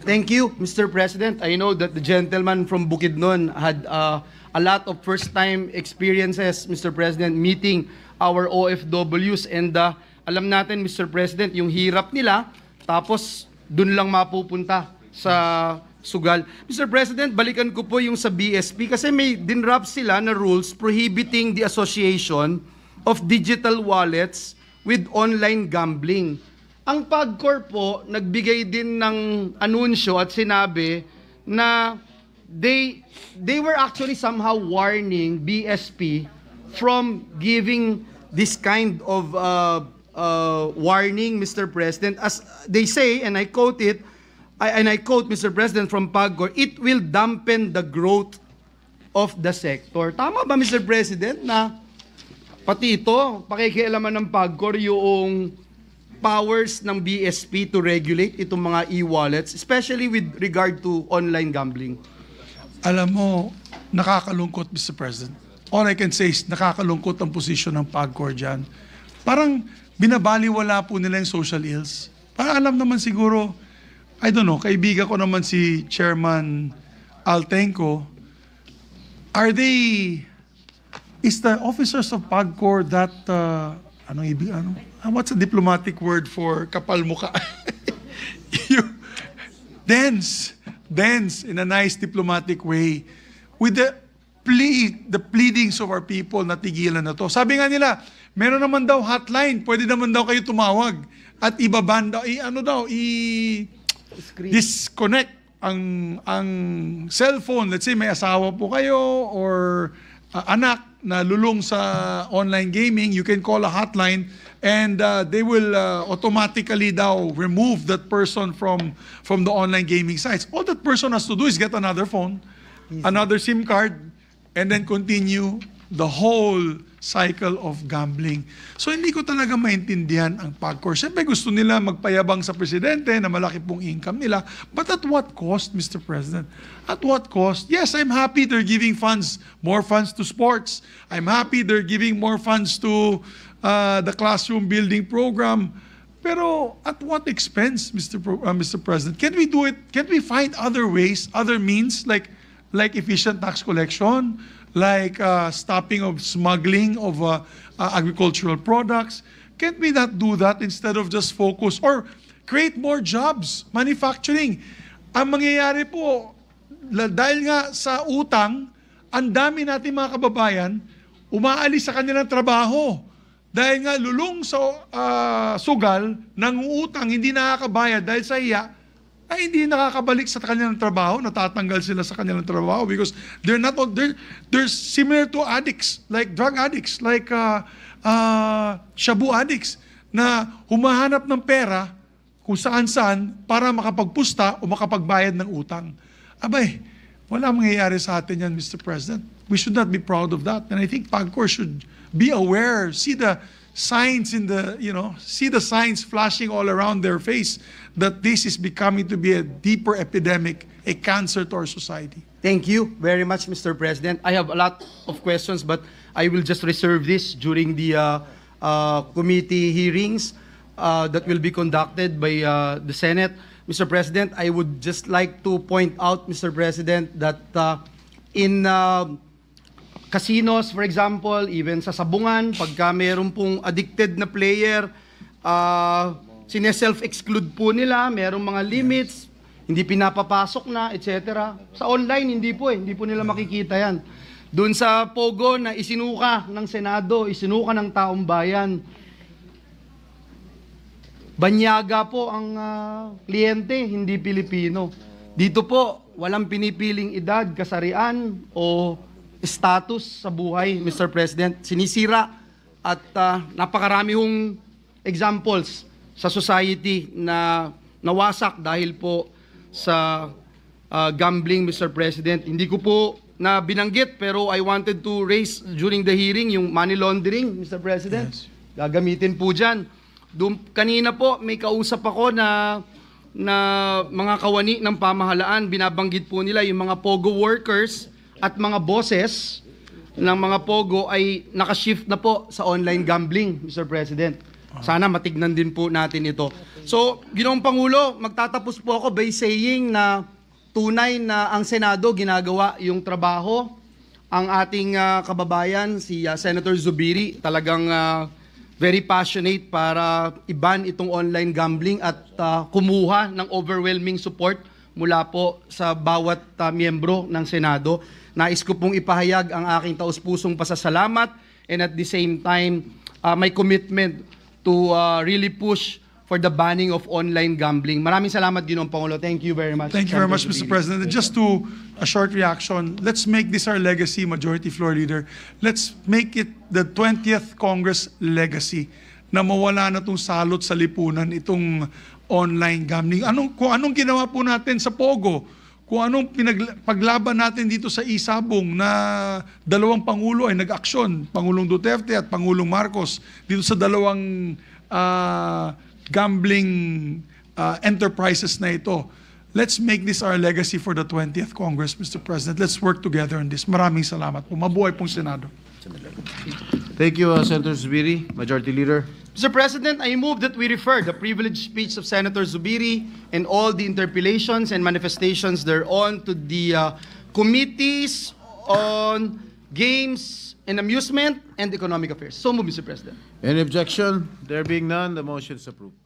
Thank you, Mr. President. I know that the gentleman from Bukidnon had a lot of first-time experiences, Mr. President, meeting our OFWs. And alam natin, Mr. President, yung hirap nila, tapos dun lang mapupunta sa sugal. Mr. President, balikan ko po yung sa BSP kasi may dinrap sila na rules prohibiting the association of digital wallets with online gambling. Ang PAGCOR po, nagbigay din ng anunsyo at sinabi na they were actually somehow warning BSP from giving this kind of warning, Mr. President. As they say, and I quote it, Mr. President, from PAGCOR, it will dampen the growth of the sector. Tama ba, Mr. President, na pati ito, pakikialaman ng PAGCOR yung powers ng BSP to regulate itong mga e-wallets, especially with regard to online gambling? Alam mo, nakakalungkot, Mr. President. All I can say is nakakalungkot ang posisyon ng PAGCOR dyan. Parang binabaliwala po nila yung social ills. Parang alam naman siguro, I don't know, kaibigan ko naman si Chairman Altenco, is the officers of PAGCOR that, what's a diplomatic word for kapal mukha? Dense in a nice diplomatic way with the pleadings of our people na tigilan na to. Sabi nga nila, meron naman daw hotline, pwede naman daw kayo tumawag at ibaban daw, disconnect ang cellphone. Let's say may asawa po kayo or anak na lulong sa online gaming, you can call a hotline and they will automatically daw remove that person from the online gaming sites. All that person has to do is get another phone, another SIM card, and then continue the whole cycle of gambling. So hindi ko talaga maintindihan ang PAGCOR. Siyempre gusto nila magpayabang sa presidente na malaki pong income nila. But at what cost, Mr. President? At what cost? Yes, I'm happy they're giving funds, more funds to sports. I'm happy they're giving more funds to the classroom building program. Pero at what expense, Mr. President? Can we do it? Can we find other ways, other means, like efficient tax collection, like stopping of smuggling of agricultural products? Can't we not do that instead of just focus or create more jobs, manufacturing? Ang mangyayari po, dahil nga sa utang, ang dami natin mga kababayan, umaalis sa kanilang trabaho. Dahil nga lulong sa sugal, nangungutang, hindi nakakabayad dahil sa iya, ay hindi nakakabalik sa kanilang trabaho, natatanggal sila sa kanilang trabaho because they're similar to addicts, like drug addicts, like shabu addicts, na humahanap ng pera kung saan-saan para makapagpusta o makapagbayad ng utang. Abay, wala mangyayari sa atin yan, Mr. President. We should not be proud of that. And I think PAGCOR should be aware, see the signs see the signs flashing all around their face that this is becoming to be a deeper epidemic, a cancer to our society. Thank you very much, Mr. President. I have a lot of questions, but I will just reserve this during the committee hearings that will be conducted by the Senate. Mr. President, I would just like to point out, Mr. President, that in casinos, for example, even sa sabungan, pagka meron pong addicted na player, sine-self-exclude po nila, merong mga limits, hindi pinapapasok na, etc. Sa online, hindi po nila makikita yan. Doon sa Pogo na isinuka ng Senado, isinuka ng taong bayan, banyaga po ang kliyente, hindi Pilipino. Dito po, walang pinipiling edad, kasarian, o status sa buhay, Mr. President. Sinisira at napakarami hong examples sa society na nawasak dahil po sa gambling, Mr. President. Hindi ko po na binanggit pero I wanted to raise during the hearing yung money laundering, Mr. President. Yes. Gagamitin po dyan. Kanina po may kausap ako na mga kawani ng pamahalaan, binabanggit po nila yung mga POGO workers at mga bosses ng mga POGO ay nakashift na po sa online gambling, Mr. President. Sana matignan din po natin ito. So, Ginoong Pangulo, magtatapos po ako by saying na tunay na ang Senado ginagawa yung trabaho. Ang ating kababayan, si Senator Zubiri, talagang very passionate para i-ban itong online gambling at kumuha ng overwhelming support mula po sa bawat miyembro ng Senado. Nais ko pong ipahayag ang aking taus-pusong pasasalamat and at the same time, my commitment to really push for the banning of online gambling. Maraming salamat, Ginoong Pangulo. Thank you very much. Thank you very much, Mr. President. And just to a short reaction, let's make this our legacy, Majority Floor Leader. Let's make it the 20th Congress legacy na mawala na itong salot sa lipunan, itong online gambling. Kung anong ginawa po natin sa Pogo, kung anong paglaban natin dito sa Isabong na dalawang Pangulo ay nag-aksyon, Pangulong Duterte at Pangulong Marcos, dito sa dalawang gambling enterprises na ito. Let's make this our legacy for the 20th Congress, Mr. President. Let's work together on this. Maraming salamat po. Mabuhay pong Senado. Thank you, Senator Zubiri. Majority Leader. Mr. President, I move that we refer the privileged speech of Senator Zubiri and all the interpellations and manifestations thereon to the committees on games and amusement and economic affairs. So move, Mr. President. Any objection? There being none, the motion is approved.